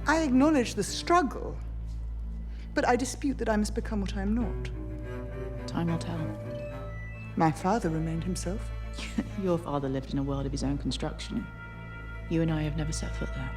I acknowledge the struggle, but I dispute that I must become what I am not. Time will tell. My father remained himself. Your father lived in a world of his own construction. You and I have never set foot there.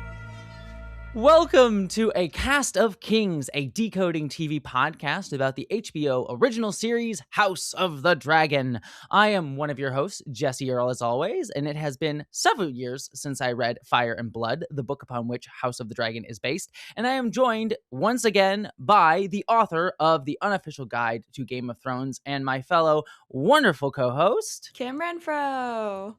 Welcome to A Cast of Kings, a decoding TV podcast about the HBO original series House of the Dragon. I am one of your hosts, Jessie Earl, as always, and it has been several years since I read Fire and Blood, the book upon which House of the Dragon is based, and I am joined once again by the author of the unofficial guide to Game of Thrones and my fellow wonderful co-host, Kim Renfro.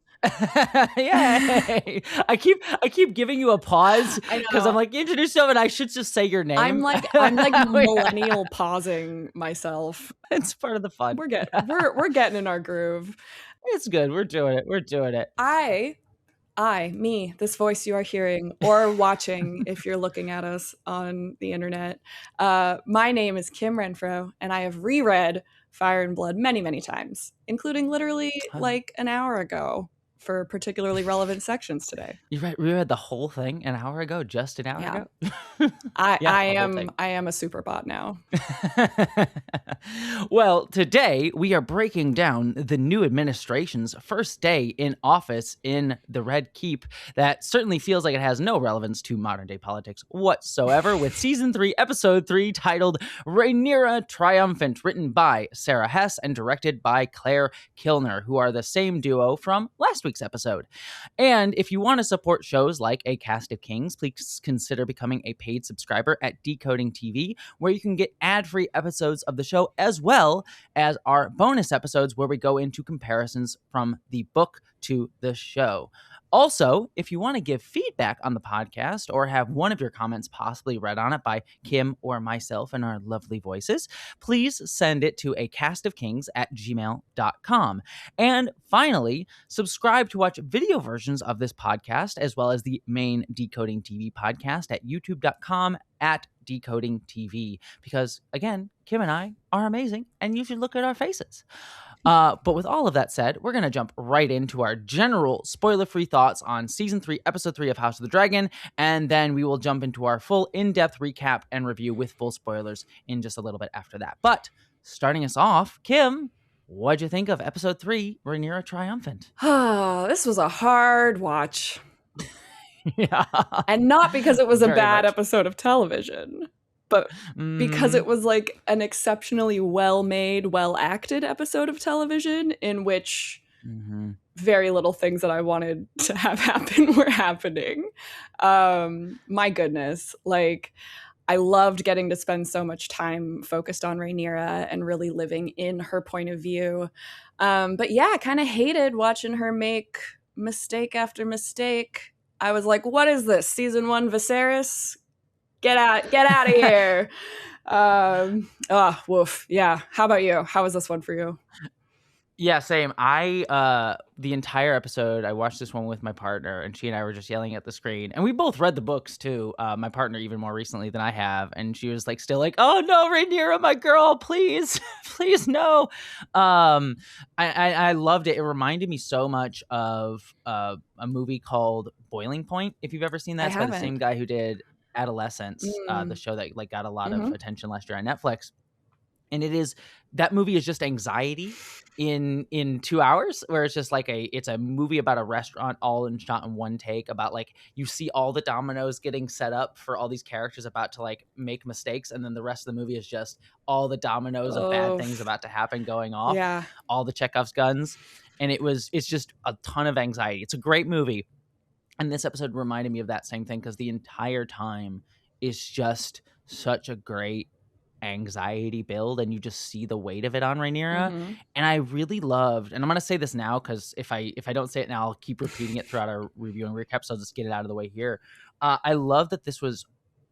Yay! I keep giving you a pause because I'm like, introduce yourself, and I should just say your name. I'm like millennial pausing myself. It's part of the fun. We're getting in our groove. It's good. We're doing it. Me, this voice you are hearing or watching if you're looking at us on the internet. My name is Kim Renfro, and I have reread Fire and Blood many, many times, including literally like an hour ago for particularly relevant sections today. You read the whole thing an hour ago, just an hour ago? I am a super bot now. Well, today we are breaking down the new administration's first day in office in the Red Keep that certainly feels like it has no relevance to modern day politics whatsoever, with season 3, episode 3, titled Rhaenyra Triumphant, written by Sarah Hess and directed by Claire Kilner, who are the same duo from last week's episode. And if you want to support shows like A Cast of Kings, please consider becoming a paid subscriber at Decoding TV, where you can get ad-free episodes of the show as well as our bonus episodes where we go into comparisons from the book to the show. Also, if you want to give feedback on the podcast or have one of your comments possibly read on it by Kim or myself in our lovely voices, please send it to acastofkings@gmail.com. And finally, subscribe to watch video versions of this podcast as well as the main Decoding TV podcast at youtube.com/Decoding TV, because again, Kim and I are amazing and you should look at our faces. But with all of that said, we're going to jump right into our general spoiler-free thoughts on Season 3, Episode 3 of House of the Dragon, and then we will jump into our full in-depth recap and review with full spoilers in just a little bit after that. But starting us off, Kim, what'd you think of Episode 3, Rhaenyra Triumphant? This was a hard watch. Yeah. And not because it was a bad much. episode of television, but because it was like an exceptionally well-made, well-acted episode of television in which very little things that I wanted to have happen were happening. My goodness. Like, I loved getting to spend so much time focused on Rhaenyra and really living in her point of view. But yeah, I kind of hated watching her make mistake after mistake. I was like, what is this? Season 1 Viserys? Get out of here. Woof. Yeah. How about you? How was this one for you? Yeah, same. The entire episode, I watched this one with my partner, and she and I were just yelling at the screen. And we both read the books too. My partner even more recently than I have, and she was like, still like, "Oh no, Rhaenyra, my girl, please, please no." I loved it. It reminded me so much of a movie called Boiling Point. If you've ever seen that, it's by the same guy who did Adolescence, the show that like got a lot of attention last year on Netflix. And that movie is just anxiety in 2 hours, where it's just like it's a movie about a restaurant all shot in one take, about like you see all the dominoes getting set up for all these characters about to like make mistakes, and then the rest of the movie is just all the dominoes of bad things about to happen going off. Yeah. All the Chekhov's guns. And it's just a ton of anxiety. It's a great movie. And this episode reminded me of that same thing, because the entire time is just such a great anxiety build, and you just see the weight of it on Rhaenyra. And I really loved, and I'm going to say this now, because if I don't say it now, I'll keep repeating it throughout our review and recap, so I'll just get it out of the way here. I love that this was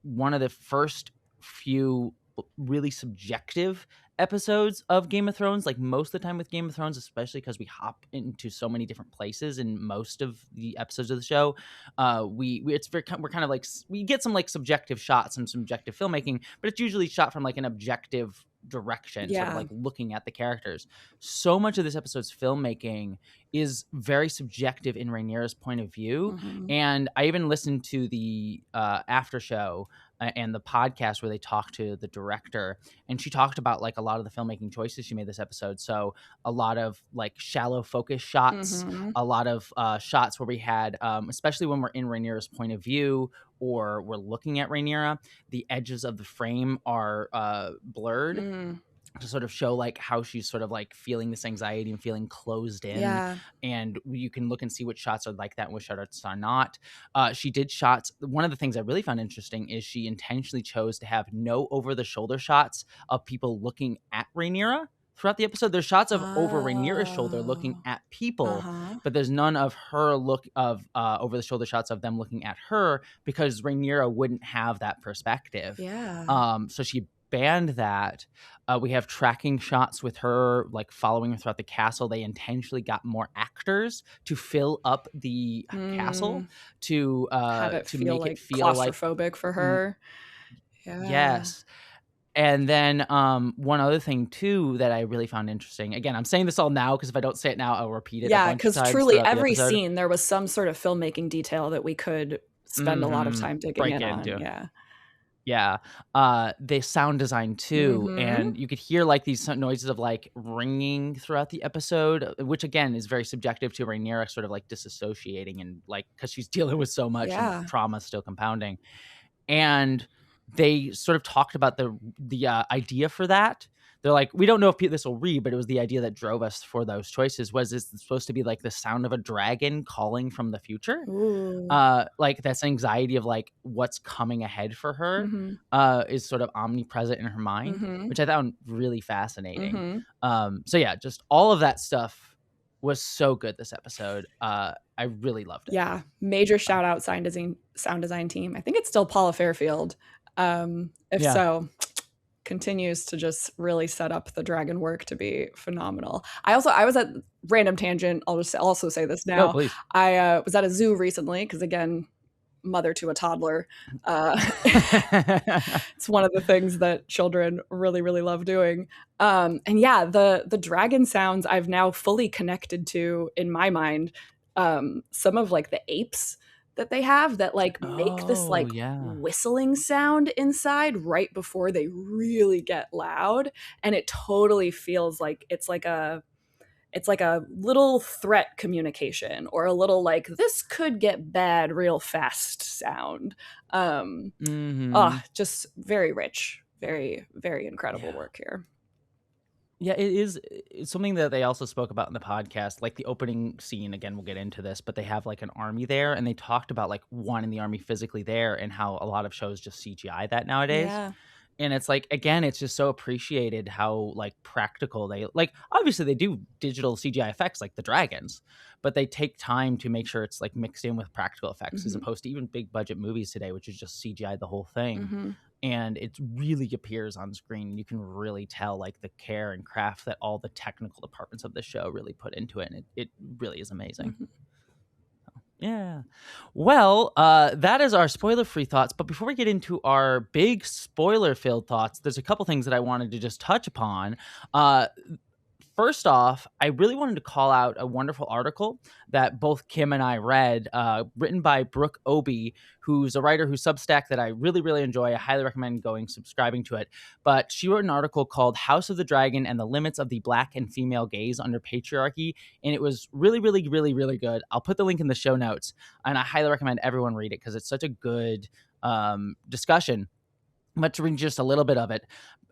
one of the first few really subjective episodes of Game of Thrones. Like most of the time with Game of Thrones, especially because we hop into so many different places in most of the episodes of the show, we're kind of like, we get some like subjective shots and subjective filmmaking, but it's usually shot from like an objective direction, sort of like looking at the characters. So much of this episode's filmmaking is very subjective in Rhaenyra's point of view. And I even listened to the after show and the podcast where they talked to the director, and she talked about like a lot of the filmmaking choices she made this episode. So a lot of like shallow focus shots, a lot of shots where we had, especially when we're in Rhaenyra's point of view or we're looking at Rhaenyra, the edges of the frame are blurred to sort of show like how she's sort of like feeling this anxiety and feeling closed in. Yeah. And you can look and see which shots are like that and which shots are not. She did shots. One of the things I really found interesting is she intentionally chose to have no over the shoulder shots of people looking at Rhaenyra throughout the episode. There's shots of over Rhaenyra's shoulder looking at people, but there's none of her look of over the shoulder shots of them looking at her, because Rhaenyra wouldn't have that perspective. So she banned that. We have tracking shots with her like following her throughout the castle. They intentionally got more actors to fill up the castle to have it to feel make like it feel like claustrophobic for her. Yes. And then one other thing too that I really found interesting. Again, I'm saying this all now because if I don't say it now, I'll repeat it. Yeah, because truly every scene there was some sort of filmmaking detail that we could spend a lot of time digging in on. Yeah. The sound design too. And you could hear like these noises of like ringing throughout the episode, which again is very subjective to Rhaenyra sort of like disassociating and like, because she's dealing with so much and trauma still compounding. And they sort of talked about the idea for that. They're like, we don't know if this will read, but it was the idea that drove us for those choices. Was this supposed to be like the sound of a dragon calling from the future? Like that's anxiety of like what's coming ahead for her is sort of omnipresent in her mind, which I found really fascinating. So yeah, just all of that stuff was so good this episode. I really loved it. Yeah, major shout out sound design team. I think it's still Paula Fairfield. So continues to just really set up the dragon work to be phenomenal. I was at random tangent. I'll just also say this now. No, please. I was at a zoo recently because again, mother to a toddler. It's one of the things that children really, really love doing. And yeah, the dragon sounds I've now fully connected to in my mind. Some of like the apes that they have that like make this like whistling sound inside right before they really get loud, and it totally feels like it's like a little threat communication or a little like this could get bad real fast sound. Just very rich, very, very incredible work here. Yeah, it's something that they also spoke about in the podcast, like the opening scene. Again, we'll get into this, but they have like an army there, and they talked about like wanting the army physically there and how a lot of shows just CGI that nowadays. And it's like, again, it's just so appreciated how like practical they like. Obviously, they do digital CGI effects like the dragons, but they take time to make sure it's like mixed in with practical effects as opposed to even big budget movies today, which is just CGI the whole thing. And it really appears on screen. You can really tell like the care and craft that all the technical departments of the show really put into it. And it really is amazing. Yeah. Well, that is our spoiler-free thoughts. But before we get into our big spoiler-filled thoughts, there's a couple things that I wanted to just touch upon. First off, I really wanted to call out a wonderful article that both Kim and I read, written by Brooke Obie, who's a writer whose Substack that I really, really enjoy. I highly recommend subscribing to it. But she wrote an article called House of the Dragon and the Limits of the Black and Female Gaze Under Patriarchy. And it was really, really, really, really good. I'll put the link in the show notes. And I highly recommend everyone read it because it's such a good discussion. But to read just a little bit of it,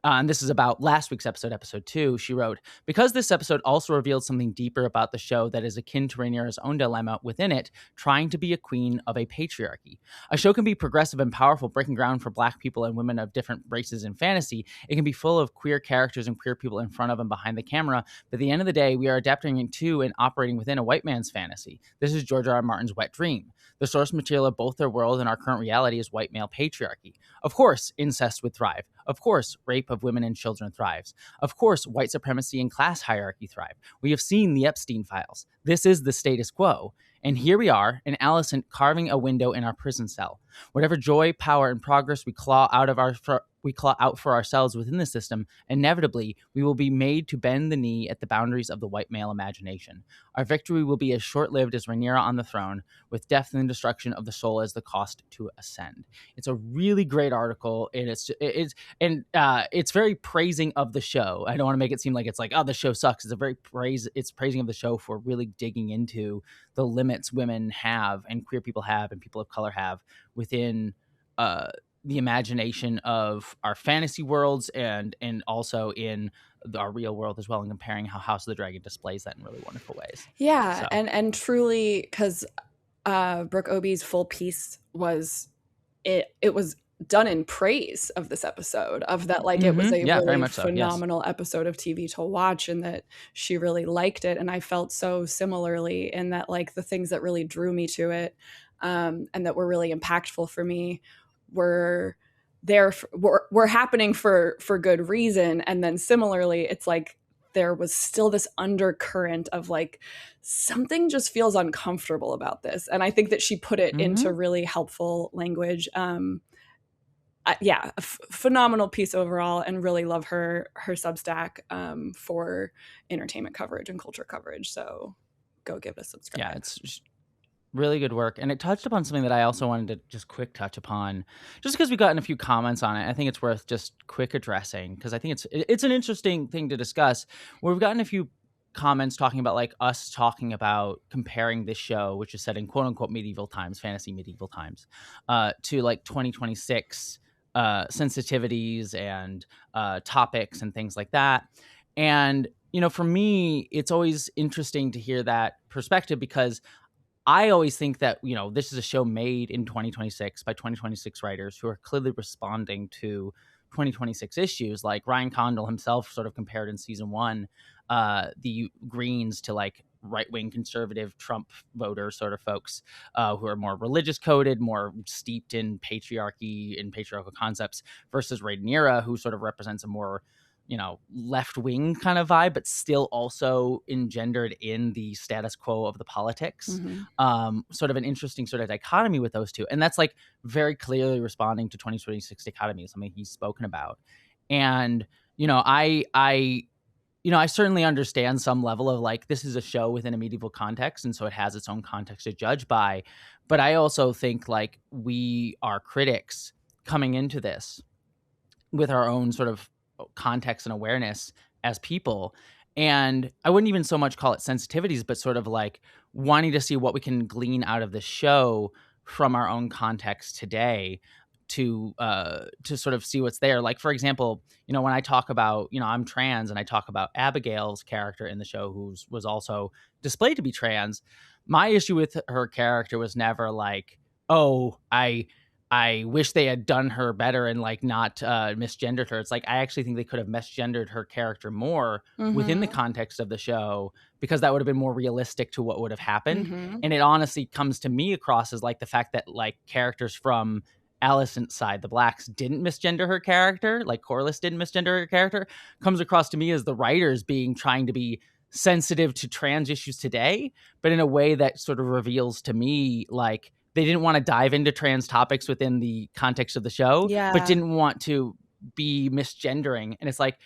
and this is about last week's episode 2, she wrote, because this episode also revealed something deeper about the show that is akin to Rhaenyra's own dilemma within it, trying to be a queen of a patriarchy. A show can be progressive and powerful, breaking ground for Black people and women of different races in fantasy. It can be full of queer characters and queer people in front of and behind the camera, but at the end of the day, we are adapting into and operating within a white man's fantasy. This is George R. R. Martin's wet dream. The source material of both their world and our current reality is white male patriarchy. Of course, incest would thrive. Of course, rape of women and children thrives. Of course, white supremacy and class hierarchy thrive. We have seen the Epstein files. This is the status quo. And here we are, an Alicent carving a window in our prison cell. Whatever joy, power, and progress we claw out of our we claw out for ourselves within the system, inevitably we will be made to bend the knee at the boundaries of the white male imagination. Our victory will be as short-lived as Rhaenyra on the throne, with death and destruction of the soul as the cost to ascend. It's a really great article, and it's very praising of the show. I don't want to make it seem like it's like, oh, the show sucks. It's praising of the show for really digging into the limits women have and queer people have and people of color have within the imagination of our fantasy worlds and also in our real world as well, and comparing how House of the Dragon displays that in really wonderful ways. Yeah, So. and truly, because Brooke Obie's full piece was it was done in praise of this episode, of that, like, it was a really phenomenal episode of TV to watch, and that she really liked it. And I felt so similarly in that, like, the things that really drew me to it and that were really impactful for me were happening for good reason. And then similarly, it's like there was still this undercurrent of like, something just feels uncomfortable about this. And I think that she put it into really helpful language. Phenomenal piece overall, and really love her Substack for entertainment coverage and culture coverage. So go give it a subscribe. Yeah, it's really good work. And it touched upon something that I also wanted to just quick touch upon, just because we've gotten a few comments on it. I think it's worth just quick addressing, because I think it's an interesting thing to discuss, where we've gotten a few comments talking about like us talking about comparing this show, which is set in quote unquote medieval times, fantasy medieval times, to like 2026 sensitivities and topics and things like that. And, you know, for me, it's always interesting to hear that perspective, because I always think that, you know, this is a show made in 2026 by 2026 writers who are clearly responding to 2026 issues. Like Ryan Condal himself sort of compared in season 1 the Greens to like right-wing conservative Trump voter sort of folks who are more religious coded, more steeped in patriarchy and patriarchal concepts, versus Rhaenyra, who sort of represents a more, you know, left-wing kind of vibe, but still also engendered in the status quo of the politics. Sort of an interesting sort of dichotomy with those two. And that's like very clearly responding to 2026 dichotomy, something he's spoken about. And, you know, I certainly understand some level of like, this is a show within a medieval context, and so it has its own context to judge by. But I also think like we are critics coming into this with our own sort of context and awareness as people. And I wouldn't even so much call it sensitivities, but sort of like wanting to see what we can glean out of the show from our own context today to sort of see what's there. Like, for example, you know, when I talk about, you know, I'm trans, and I talk about Abigail's character in the show, who was also displayed to be trans, my issue with her character was never like, oh, I wish they had done her better and like not misgendered her. It's like, I actually think they could have misgendered her character more within the context of the show, because that would have been more realistic to what would have happened. And it honestly comes to me across as like the fact that like characters from Alicent's side, the Blacks, didn't misgender her character, like Corlys didn't misgender her character, comes across to me as the writers trying to be sensitive to trans issues today, but in a way that sort of reveals to me like they didn't want to dive into trans topics within the context of the show, but didn't want to be misgendering. And it's like,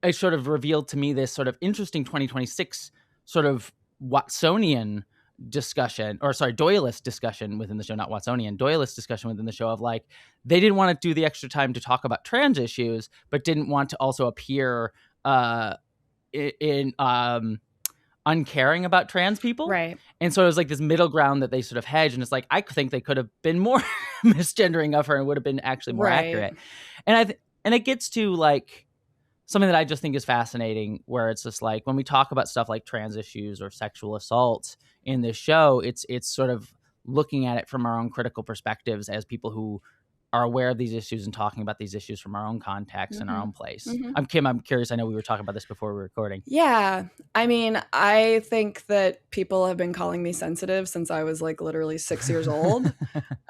it sort of revealed to me this sort of interesting 2026 sort of Watsonian discussion, or sorry, Doyleist discussion within the show, not Watsonian, Doyleist discussion within the show of like, they didn't want to do the extra time to talk about trans issues, but didn't want to also appear in uncaring about trans people. Right. And so it was like this middle ground that they sort of hedged. And it's like, I think they could have been more misgendering of her and would have been actually more accurate. And and it gets to like something that I just think is fascinating, where it's just like, when we talk about stuff like trans issues or sexual assaults in this show, it's sort of looking at it from our own critical perspectives as people who are aware of these issues and talking about these issues from our own context and our own place. Kim, I'm curious. I know we were talking about this before we were recording. Yeah. I mean, I think that people have been calling me sensitive since I was like literally 6 years old.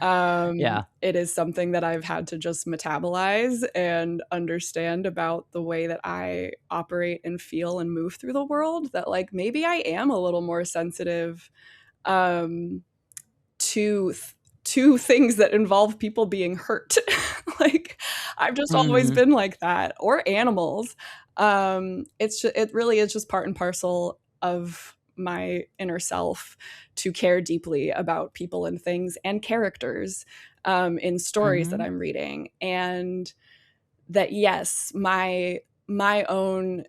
It is something that I've had to just metabolize and understand about the way that I operate and feel and move through the world, that like maybe I am a little more sensitive to things that involve people being hurt. Like, I've just always been like that, or animals. It really is just part and parcel of my inner self to care deeply about people and things and characters in stories that I'm reading. And that, yes, my own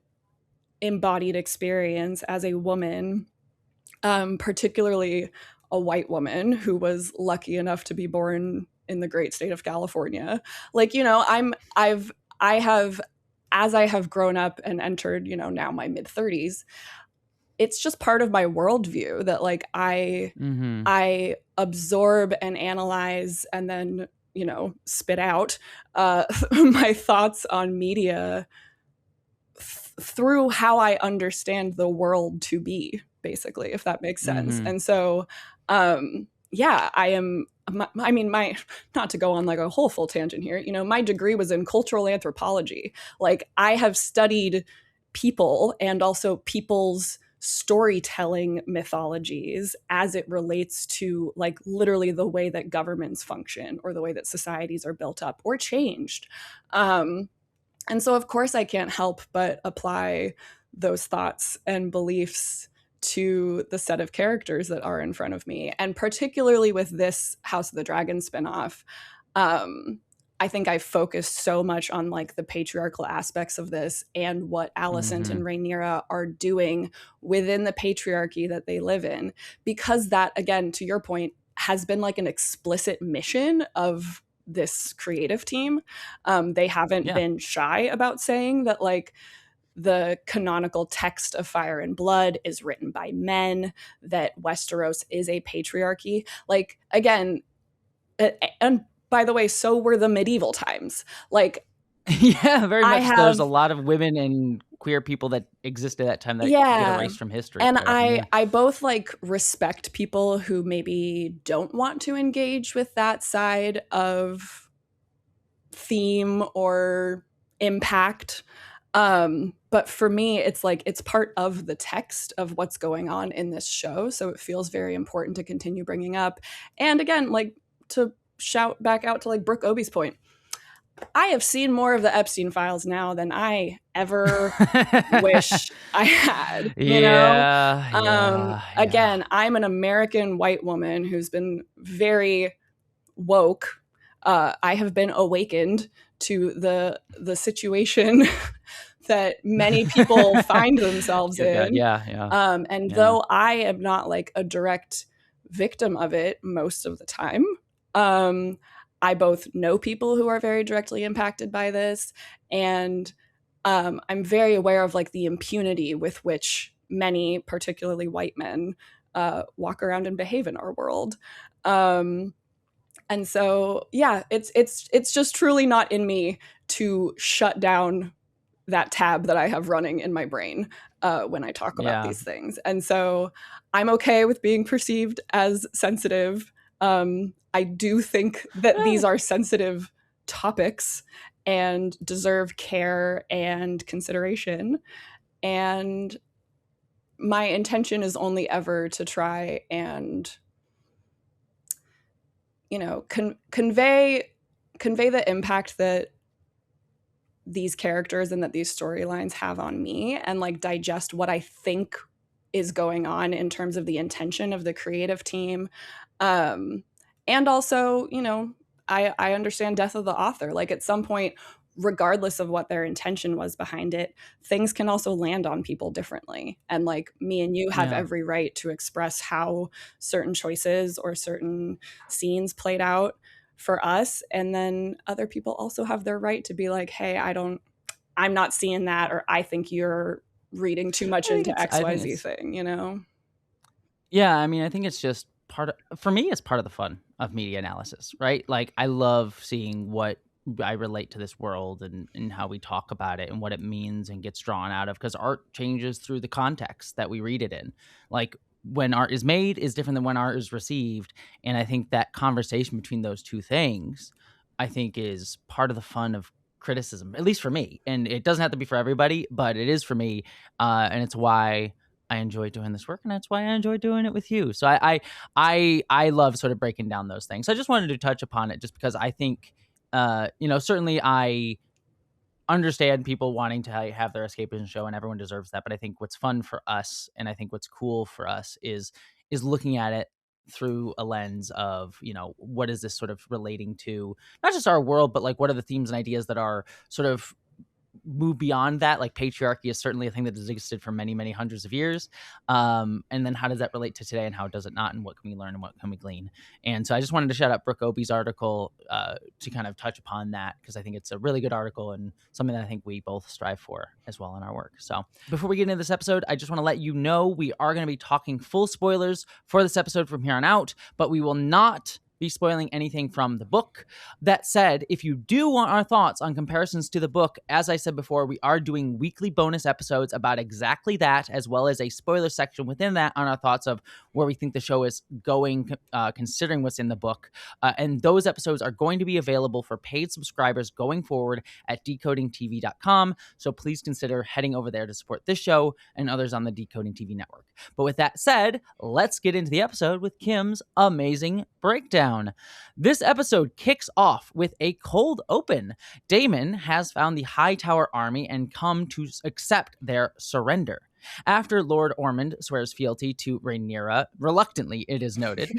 embodied experience as a woman, particularly a white woman who was lucky enough to be born in the great state of California. Like, you know, as I have grown up and entered, you know, now my mid 30s, it's just part of my worldview that like I absorb and analyze and then, you know, spit out my thoughts on media through how I understand the world to be, basically, if that makes sense. And so, yeah, my not to go on like a whole full tangent here, you know, my degree was in cultural anthropology. Like, I have studied people and also people's storytelling mythologies as it relates to like literally the way that governments function or the way that societies are built up or changed. And so, of course, I can't help but apply those thoughts and beliefs to the set of characters that are in front of me. And particularly with this House of the Dragon spinoff, I think I focused so much on like the patriarchal aspects of this and what Alicent and Rhaenyra are doing within the patriarchy that they live in. Because that, again, to your point, has been like an explicit mission of this creative team. They haven't been shy about saying that like the canonical text of Fire and Blood is written by men, that Westeros is a patriarchy. Like, again, and by the way, so were the medieval times. Like, yeah, very much. There's a lot of women and queer people that existed at that time that get erased from history. And I both like respect people who maybe don't want to engage with that side of theme or impact. But for me, it's like, it's part of the text of what's going on in this show. So it feels very important to continue bringing up. And again, like, to shout back out to like Brooke Obie's point, I have seen more of the Epstein files now than I ever wish I had. You know? Again, I'm an American white woman who's been very woke. I have been awakened to the situation that many people find themselves in. Though I am not like a direct victim of it most of the time, I both know people who are very directly impacted by this, and I'm very aware of like the impunity with which many, particularly white men, walk around and behave in our world. And so, yeah, it's just truly not in me to shut down that tab that I have running in my brain when I talk about these things. And so I'm okay with being perceived as sensitive. I do think that these are sensitive topics and deserve care and consideration. And my intention is only ever to try and, you know, convey the impact that these characters and that these storylines have on me, and like digest what I think is going on in terms of the intention of the creative team. And also, you know, I understand death of the author. Like, at some point, regardless of what their intention was behind it, things can also land on people differently. And like, me and you have every right to express how certain choices or certain scenes played out for us. And then other people also have their right to be like, hey, I'm not seeing that, or I think you're reading too much into XYZ thing, you know? Yeah, I mean, I think it's just for me, it's part of the fun of media analysis, right? Like, I love seeing what I relate to this world and how we talk about it and what it means and gets drawn out of, because art changes through the context that we read it in. Like, when art is made is different than when art is received. And I think that conversation between those two things, I think, is part of the fun of criticism, at least for me. And it doesn't have to be for everybody, but it is for me. And it's why I enjoy doing this work, and that's why I enjoy doing it with you. So I love sort of breaking down those things. I just wanted to touch upon it just because I think certainly I understand people wanting to have their escapism show, and everyone deserves that. But I think what's fun for us, and I think what's cool for us, is looking at it through a lens of, what is this sort of relating to not just our world, but like what are the themes and ideas that are sort of move beyond that. Like patriarchy is certainly a thing that has existed for many, many hundreds of years. And then how does that relate to today, and how does it not, and what can we learn and what can we glean? And so I just wanted to shout out Brooke Obie's article to kind of touch upon that, because I think it's a really good article and something that I think we both strive for as well in our work. So before we get into this episode, I just want to let you know we are going to be talking full spoilers for this episode from here on out, but we will not be spoiling anything from the book. That said, if you do want our thoughts on comparisons to the book, as I said before, we are doing weekly bonus episodes about exactly that, as well as a spoiler section within that on our thoughts of where we think the show is going, considering what's in the book. And those episodes are going to be available for paid subscribers going forward at decodingtv.com. So please consider heading over there to support this show and others on the Decoding TV network. But with that said, let's get into the episode with Kim's amazing breakdown. This episode kicks off with a cold open. Daemon has found the Hightower army and come to accept their surrender. After Lord Ormond swears fealty to Rhaenyra, reluctantly it is noted,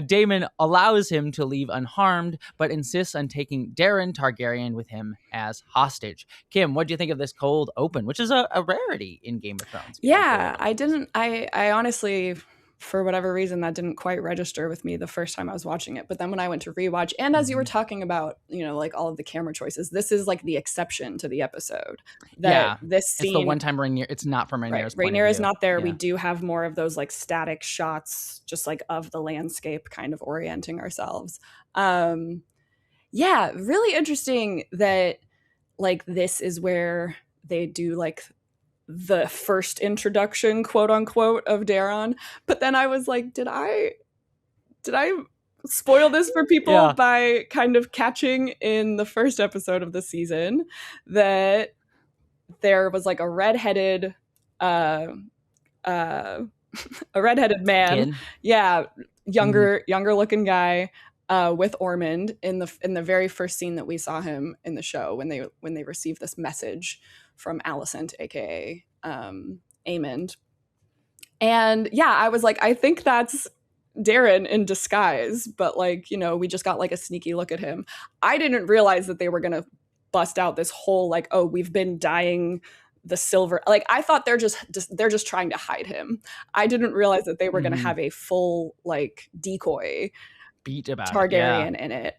Daemon allows him to leave unharmed, but insists on taking Daeron Targaryen with him as hostage. Kim, what do you think of this cold open, which is a rarity in Game of Thrones? Yeah, I honestly, for whatever reason, that didn't quite register with me the first time I was watching it. But then when I went to rewatch, and as you were talking about, like all of the camera choices, this is like the exception to the episode. This scene, it's the one time Rhaenyra, it's not from Rhaenyra's point of Rhaenyra is view. not there. Yeah. We do have more of those like static shots, just like of the landscape, kind of orienting ourselves. Really interesting that like this is where they do like the first introduction, quote unquote, of Daeron. But then I was like, did I spoil this for people by kind of catching in the first episode of the season that there was like a redheaded man, Kid? younger looking guy with Ormond in the very first scene that we saw him in the show when they received this message from Alicent, aka Aemond. And I was like, I think that's Daeron in disguise, but like, we just got like a sneaky look at him. I didn't realize that they were gonna bust out this whole like, oh, we've been dyeing the silver. Like, I thought they're just trying to hide him. I didn't realize that they were gonna have a full like decoy beat about Targaryen in it.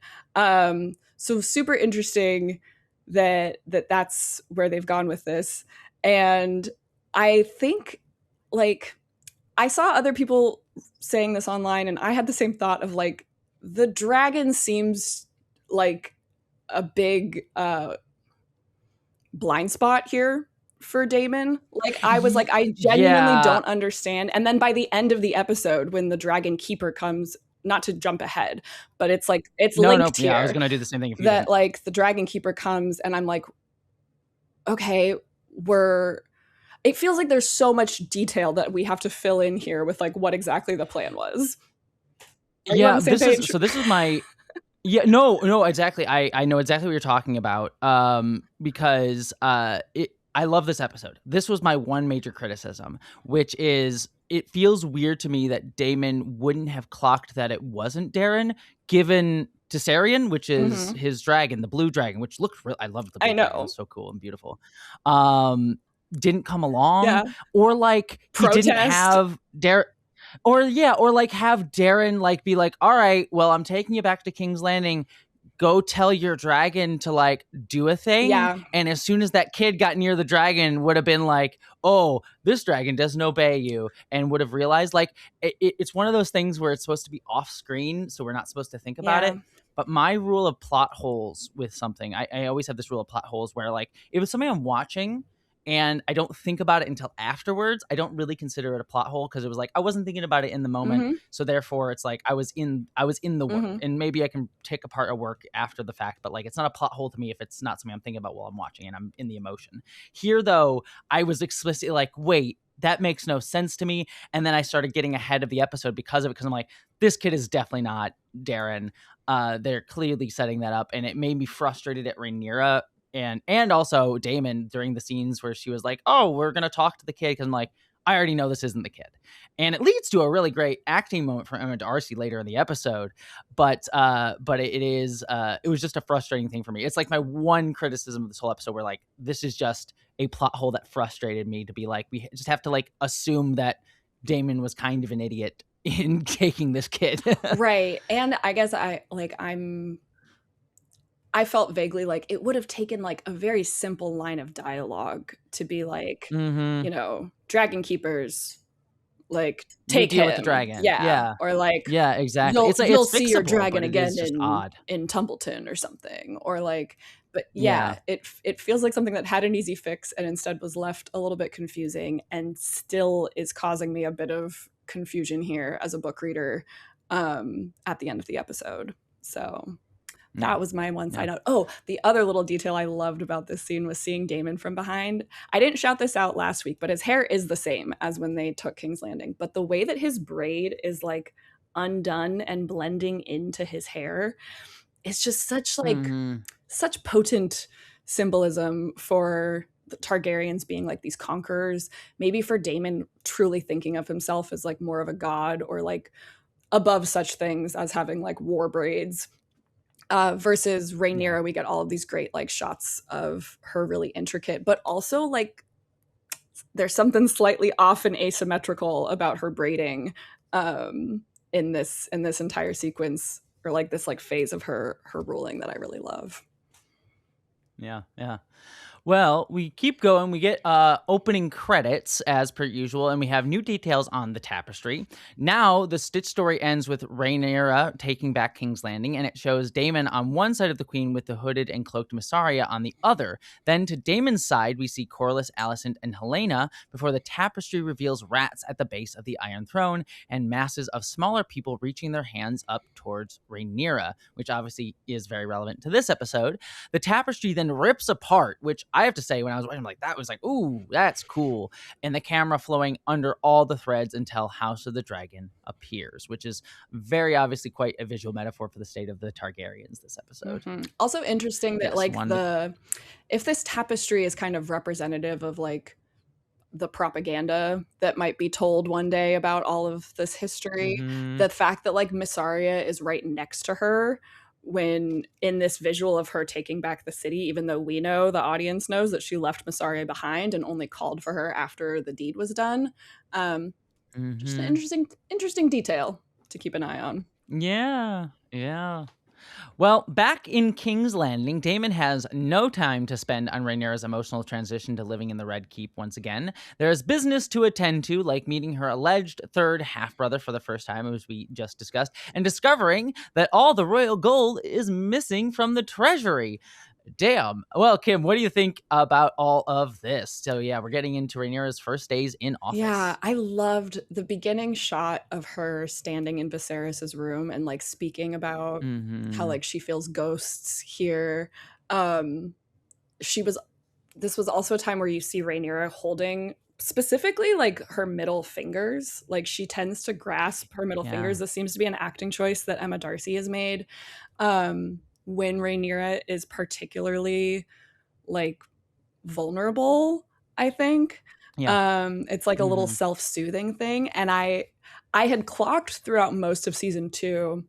So super interesting that's where they've gone with this. And I think like I saw other people saying this online, and I had the same thought of like the dragon seems like a big blind spot here for Daemon. Like I was like, I genuinely don't understand. And then by the end of the episode, when the Dragon Keeper comes, not to jump ahead, but it's like it's linked here. Yeah, I was gonna do the same thing if you that didn't. Like the Dragon Keeper comes, and I'm like, okay, it feels like there's so much detail that we have to fill in here with like what exactly the plan was. This is my no, exactly. I know exactly what you're talking about. Because I love this episode. This was my one major criticism, which is it feels weird to me that Daemon wouldn't have clocked that it wasn't Daeron, given Tessarion, which is his dragon, the blue dragon, which looked real. I loved the blue dragon. It was so cool and beautiful. Didn't come along, or like Protest. He didn't have Daeron. Or like have Daeron like be like, all right, well, I'm taking you back to King's Landing. Go tell your dragon to like do a thing. Yeah. And as soon as that kid got near the dragon, would have been like, oh, this dragon doesn't obey you, and would have realized like it's one of those things where it's supposed to be off screen, so we're not supposed to think about it. But my rule of plot holes with something, I always have this rule of plot holes where like if it's something I'm watching and I don't think about it until afterwards, I don't really consider it a plot hole, because it was like I wasn't thinking about it in the moment. So therefore it's like I was in the work, and maybe I can take apart a work after the fact, but like it's not a plot hole to me if it's not something I'm thinking about while I'm watching and I'm in the emotion. Here though, I was explicitly like, wait, that makes no sense to me. And then I started getting ahead of the episode because of it, because I'm like, this kid is definitely not Darren. They're clearly setting that up, and it made me frustrated at Rhaenyra and also Damon during the scenes where she was like, "Oh, we're gonna talk to the kid," because I'm like, I already know this isn't the kid, and it leads to a really great acting moment from Emma Darcy later in the episode. But it was just a frustrating thing for me. It's like my one criticism of this whole episode, where like this is just a plot hole that frustrated me, to be like, we just have to like assume that Damon was kind of an idiot in taking this kid. Right. And I guess I felt vaguely like it would have taken like a very simple line of dialogue to be like, Mm-hmm. you know, dragon keepers, like You take deal him. with the dragon. Yeah. Yeah. Or like Yeah, exactly. you'll It's see your fixable, dragon but it again is just odd. in Tumbleton or something. Or like, but Yeah. yeah, it feels like something that had an easy fix and instead was left a little bit confusing and still is causing me a bit of confusion here as a book reader at the end of the episode. So that was my one side note. Oh, the other little detail I loved about this scene was seeing Damon from behind. I didn't shout this out last week, but his hair is the same as when they took King's Landing. But the way that his braid is like undone and blending into his hair is just such like such potent symbolism for the Targaryens being like these conquerors. Maybe for Damon truly thinking of himself as like more of a god or like above such things as having like war braids. Versus Rhaenyra, we get all of these great like shots of her really intricate, but also like there's something slightly off and asymmetrical about her braiding in this entire sequence, or like this like phase of her ruling that I really love. Yeah. Well, we keep going. We get opening credits as per usual, and we have new details on the tapestry. Now, the Stitch story ends with Rhaenyra taking back King's Landing, and it shows Daemon on one side of the Queen with the hooded and cloaked Mysaria on the other. Then to Daemon's side, we see Corlys, Alicent, and Helena before the tapestry reveals rats at the base of the Iron Throne and masses of smaller people reaching their hands up towards Rhaenyra, which obviously is very relevant to this episode. The tapestry then rips apart, which I have to say, when I was watching, I'm like, that was like, ooh, that's cool. And the camera flowing under all the threads until House of the Dragon appears, which is very obviously quite a visual metaphor for the state of the Targaryens this episode. Mm-hmm. Also interesting that if this tapestry is kind of representative of like the propaganda that might be told one day about all of this history, the fact that like Mysaria is right next to her when in this visual of her taking back the city, even though we know, the audience knows, that she left Mysaria behind and only called for her after the deed was done. Just an interesting detail to keep an eye on. Yeah. Well, back in King's Landing, Daemon has no time to spend on Rhaenyra's emotional transition to living in the Red Keep once again. There is business to attend to, like meeting her alleged third half-brother for the first time, as we just discussed, and discovering that all the royal gold is missing from the treasury. Damn. Well, Kim, what do you think about all of this? So yeah, we're getting into Rhaenyra's first days in office. Yeah, I loved the beginning shot of her standing in Viserys's room and like speaking about how like she feels ghosts here. This was also a time where you see Rhaenyra holding specifically like her middle fingers. Like she tends to grasp her middle fingers. This seems to be an acting choice that Emma Darcy has made. When Rhaenyra is particularly like vulnerable, I think. It's like a little self-soothing thing. And I had clocked throughout most of season 2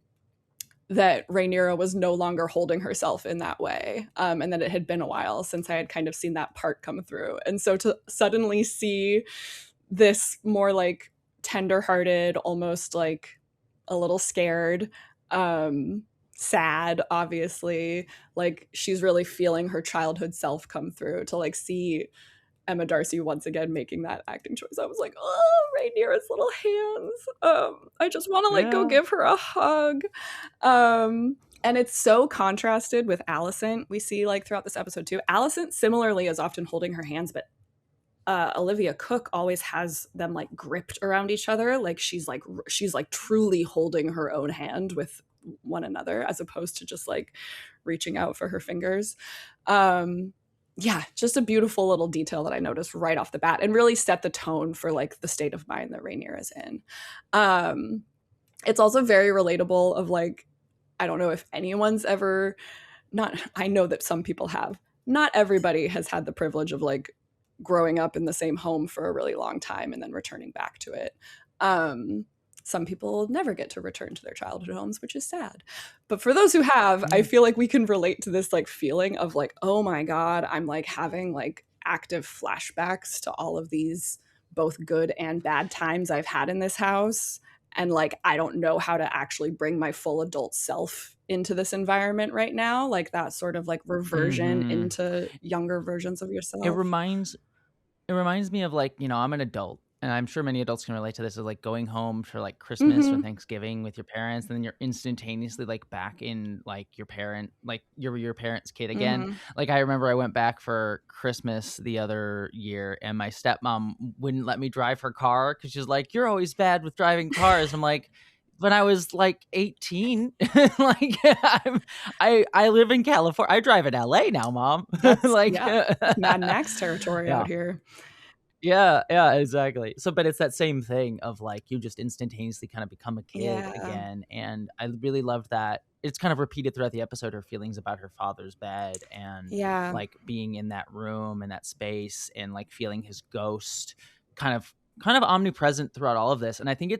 that Rhaenyra was no longer holding herself in that way. And that it had been a while since I had kind of seen that part come through. And so to suddenly see this more like tender-hearted, almost like a little scared, sad, obviously, like she's really feeling her childhood self come through, to like see Emma Darcy once again making that acting choice. I was like, oh, Rhaenyra's little hands. I just want to like go give her a hug. And it's so contrasted with Alicent. We see like throughout this episode too. Alicent similarly is often holding her hands, but Olivia Cook always has them like gripped around each other. Like she's like truly holding her own hand with one another, as opposed to just like reaching out for her fingers. Yeah, just a beautiful little detail that I noticed right off the bat and really set the tone for like the state of mind that Rhaenyra is in. it's also very relatable of like, I don't know if anyone's ever I know that some people have. Not everybody has had the privilege of like growing up in the same home for a really long time and then returning back to it. Some people never get to return to their childhood homes, which is sad. But for those who have, I feel like we can relate to this like feeling of like, oh my God, I'm like having like active flashbacks to all of these both good and bad times I've had in this house. And like, I don't know how to actually bring my full adult self into this environment right now. Like that sort of like reversion into younger versions of yourself. It reminds me of like, you know, I'm an adult, and I'm sure many adults can relate to this, of like going home for like Christmas or Thanksgiving with your parents, and then you're instantaneously like back in like your parents' kid again. Like I remember I went back for Christmas the other year, and my stepmom wouldn't let me drive her car because she's like, "You're always bad with driving cars." I'm like, when I was like 18, like I live in California. I drive in LA now, Mom. Like Mad Max territory out here. Yeah, exactly. So, but it's that same thing of like you just instantaneously kind of become a kid again, and I really loved that. It's kind of repeated throughout the episode, her feelings about her father's bed and like being in that room and that space and like feeling his ghost kind of omnipresent throughout all of this. And I think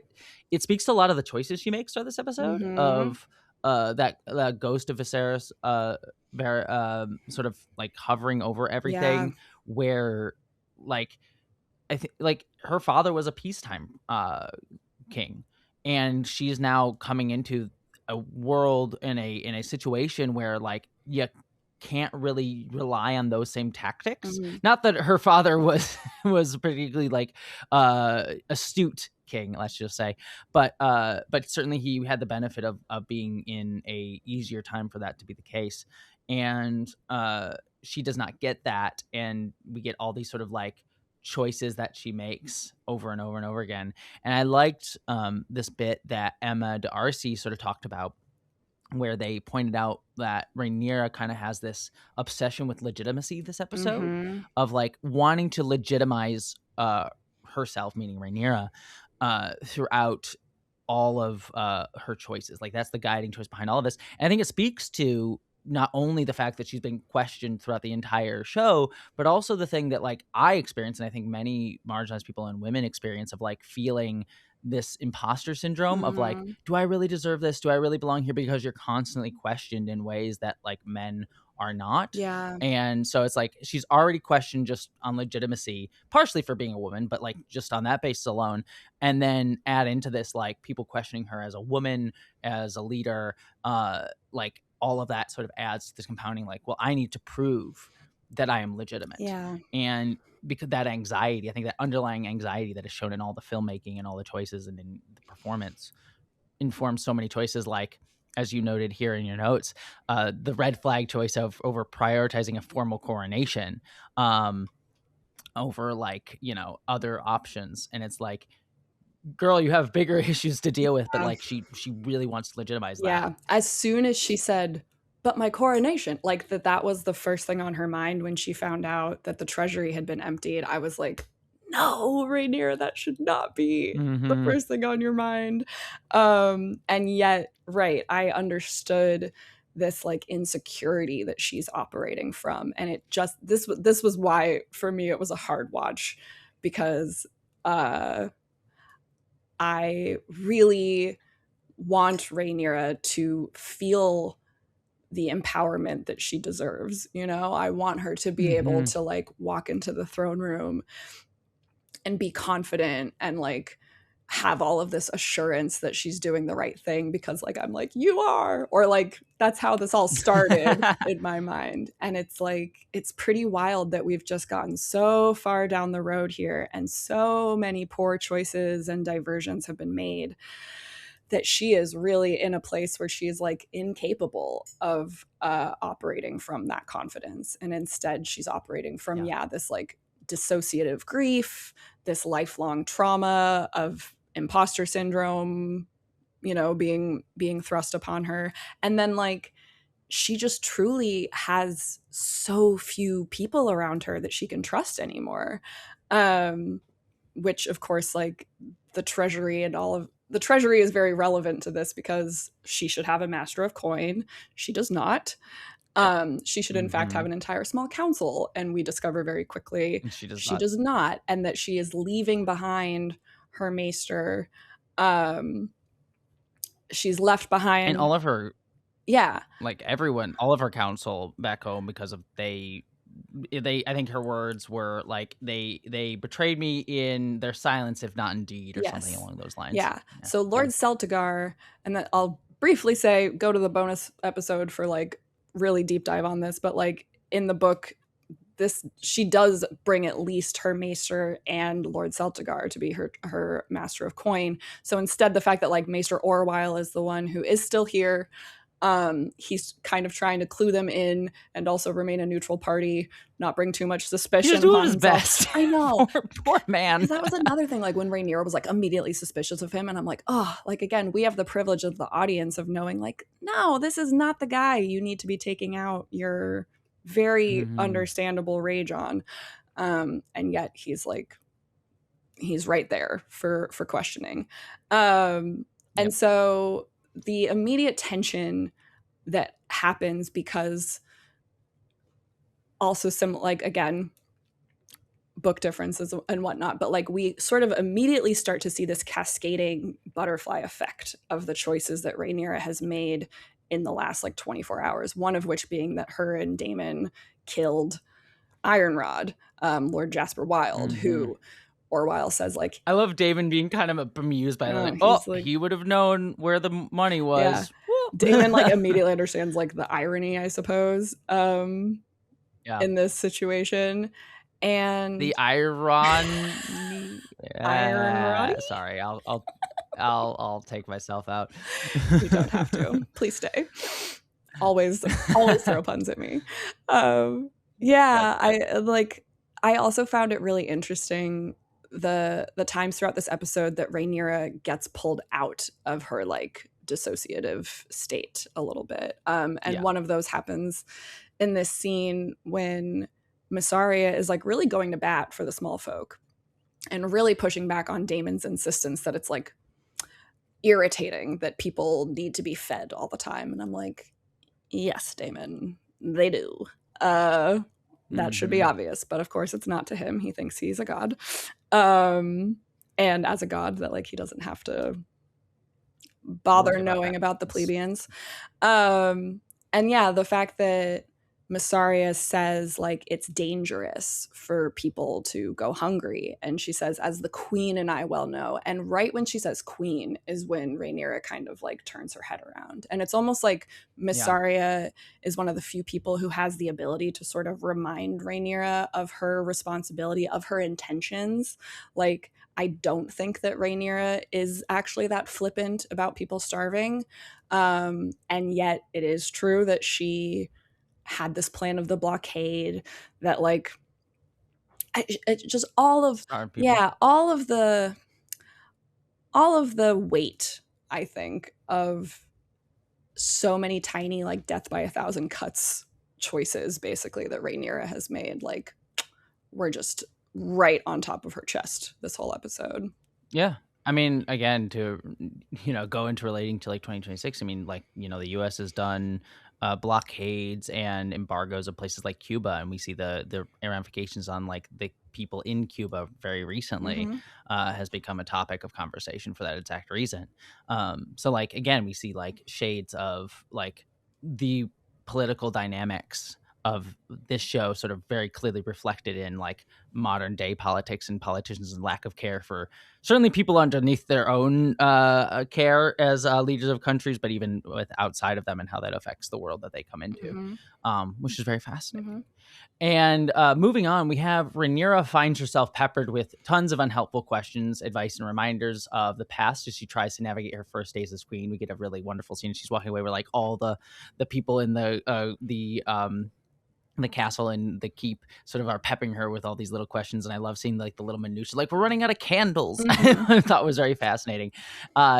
it speaks to a lot of the choices she makes throughout this episode of that ghost of Viserys sort of like hovering over everything, where like I think like her father was a peacetime king, and she's now coming into a world in a situation where like you can't really rely on those same tactics. Not that her father was particularly like astute king, let's just say, but certainly he had the benefit of being in a easier time for that to be the case, and she does not get that, and we get all these sort of like choices that she makes over and over and over again. And I liked this bit that Emma D'Arcy sort of talked about, where they pointed out that Rhaenyra kind of has this obsession with legitimacy this episode, of like wanting to legitimize herself, meaning Rhaenyra, throughout all of her choices. Like that's the guiding choice behind all of this. And I think it speaks to not only the fact that she's been questioned throughout the entire show, but also the thing that like I experience, and I think many marginalized people and women experience, of like feeling this imposter syndrome of like, do I really deserve this? Do I really belong here? Because you're constantly questioned in ways that like men are not. And so it's like she's already questioned just on legitimacy, partially for being a woman, but like just on that basis alone. And then add into this like people questioning her as a woman, as a leader, like all of that sort of adds to this compounding, like, well, I need to prove that I am legitimate. And because that anxiety, I think that underlying anxiety that is shown in all the filmmaking and all the choices and in the performance informs so many choices, like, as you noted here in your notes, the red flag choice of over prioritizing a formal coronation over like, you know, other options. And it's like, girl, you have bigger issues to deal with, but like she really wants to legitimize that. As soon as she said, but my coronation, like that was the first thing on her mind when she found out that the treasury had been emptied. I was like, no, Rhaenyra, that should not be the first thing on your mind. And yet, right, I understood this like insecurity that she's operating from, and it just this was why for me it was a hard watch, because I really want Rhaenyra to feel the empowerment that she deserves. You know, I want her to be able to like walk into the throne room and be confident and like have all of this assurance that she's doing the right thing, because like I'm like, you are, or like that's how this all started in my mind. And it's like, it's pretty wild that we've just gotten so far down the road here, and so many poor choices and diversions have been made, that she is really in a place where she is like incapable of operating from that confidence. And instead she's operating from this like dissociative grief, this lifelong trauma of imposter syndrome, you know, being thrust upon her. And then like she just truly has so few people around her that she can trust anymore. which of course, like the treasury and all of the treasury is very relevant to this because she should have a master of coin. She does not. She should in fact have an entire small council, and we discover very quickly She does not, and that she is leaving behind her maester. She's left behind, and all of her, yeah, like everyone, all of her council back home, because of they I think her words were like they betrayed me in their silence, if not in deed, or something along those lines. Yeah. So Lord Celtigar, and that I'll briefly say, go to the bonus episode for like really deep dive on this, but like in the book, she does bring at least her maester and Lord Celtigar to be her master of coin. So instead, the fact that like Maester Orwyle is the one who is still here, he's kind of trying to clue them in and also remain a neutral party, not bring too much suspicion. He's doing his best. I know. Poor man. That was another thing, like when Rhaenyra was like immediately suspicious of him, and I'm like, oh, like again, we have the privilege of the audience of knowing like, no, this is not the guy you need to be taking out your very understandable rage on. And yet he's right there for questioning. And so the immediate tension that happens, because also like again, book differences and whatnot, but like we sort of immediately start to see this cascading butterfly effect of the choices that Rhaenyra has made in the last like 24 hours, one of which being that her and Daemon killed Ironrod, Lord Jasper Wilde, who Orwyle says like, I love Daemon being kind of bemused by that. Like, he would have known where the money was. Yeah. Daemon like immediately understands like the irony, I suppose, in this situation. And the irony. Irony? Sorry, I'll take myself out. You don't have to. Please stay. Always throw puns at me. I also found it really interesting the times throughout this episode that Rhaenyra gets pulled out of her like dissociative state a little bit. One of those happens in this scene when Mysaria is like really going to bat for the small folk and really pushing back on Daemon's insistence that it's like irritating that people need to be fed all the time. And I'm like, yes, Daemon, they do. That should be obvious, but of course it's not to him. He thinks he's a god. And as a god, that like he doesn't have to bother knowing about the plebeians. And yeah, the fact that Mysaria says like it's dangerous for people to go hungry, and she says, as the queen and I well know, and right when she says queen is when Rhaenyra kind of like turns her head around, and it's almost like Mysaria is one of the few people who has the ability to sort of remind Rhaenyra of her responsibility, of her intentions. Like, I don't think that Rhaenyra is actually that flippant about people starving, and yet it is true that she had this plan of the blockade that like just all of the weight, I think, of so many tiny like death by 1,000 cuts choices basically that Rhaenyra has made, like we're just right on top of her chest this whole episode. Yeah. I mean, again, to, go into relating to like 2026, I mean, like, the U.S. has done blockades and embargoes of places like Cuba, and we see the ramifications on like the people in Cuba very recently has become a topic of conversation for that exact reason. So like, again, we see like shades of like the political dynamics of this show sort of very clearly reflected in like modern day politics and politicians and lack of care for certainly people underneath their own care as leaders of countries, but even with outside of them and how that affects the world that they come into, which is very fascinating. And moving on, we have Rhaenyra finds herself peppered with tons of unhelpful questions, advice, and reminders of the past as she tries to navigate her first days as queen. We get a really wonderful scene. She's walking away where like all the people in the castle and the keep sort of are pepping her with all these little questions, and I love seeing like the little minutiae, like we're running out of candles. I thought was very fascinating.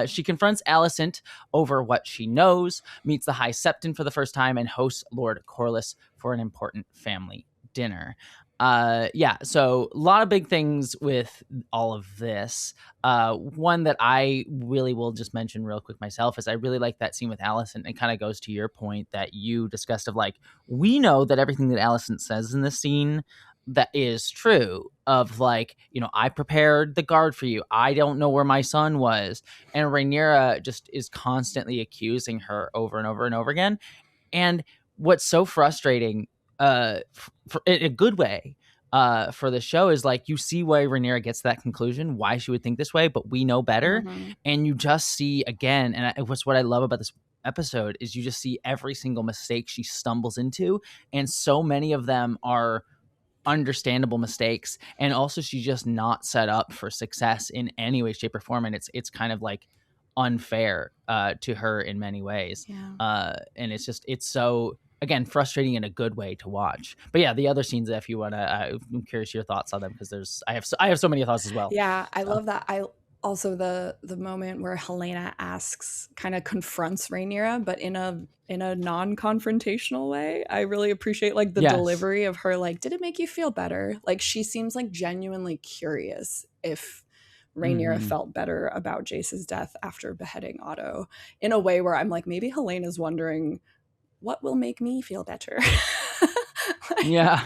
She confronts Alicent over what she knows, meets the High Septon for the first time, and hosts Lord Corlys for an important family dinner. Yeah, so a lot of big things with all of this. One that I really will just mention real quick myself is I really like that scene with Allison. It kind of goes to your point that you discussed of like, we know that everything that Allison says in this scene that is true of like, I prepared the guard for you. I don't know where my son was. And Rhaenyra just is constantly accusing her over and over and over again. And what's so frustrating, in a good way, for the show is like you see why Rhaenyra gets that conclusion, why she would think this way, but we know better. Mm-hmm. And you just see again, and it was what I love about this episode is you just see every single mistake she stumbles into, and so many of them are understandable mistakes, and also she's just not set up for success in any way, shape, or form, and it's kind of like unfair to her in many ways. And it's so again frustrating in a good way to watch. But yeah, the other scenes, if you want to, I'm curious your thoughts on them because I have so many thoughts as well. Yeah, I love that. I also the moment where Helena kind of confronts Rhaenyra, but in a non-confrontational way. I really appreciate like the delivery of her. Like, did it make you feel better? Like, she seems like genuinely curious if Rhaenyra felt better about Jace's death after beheading Otto, in a way where I'm like, maybe Helena's wondering what will make me feel better. Yeah.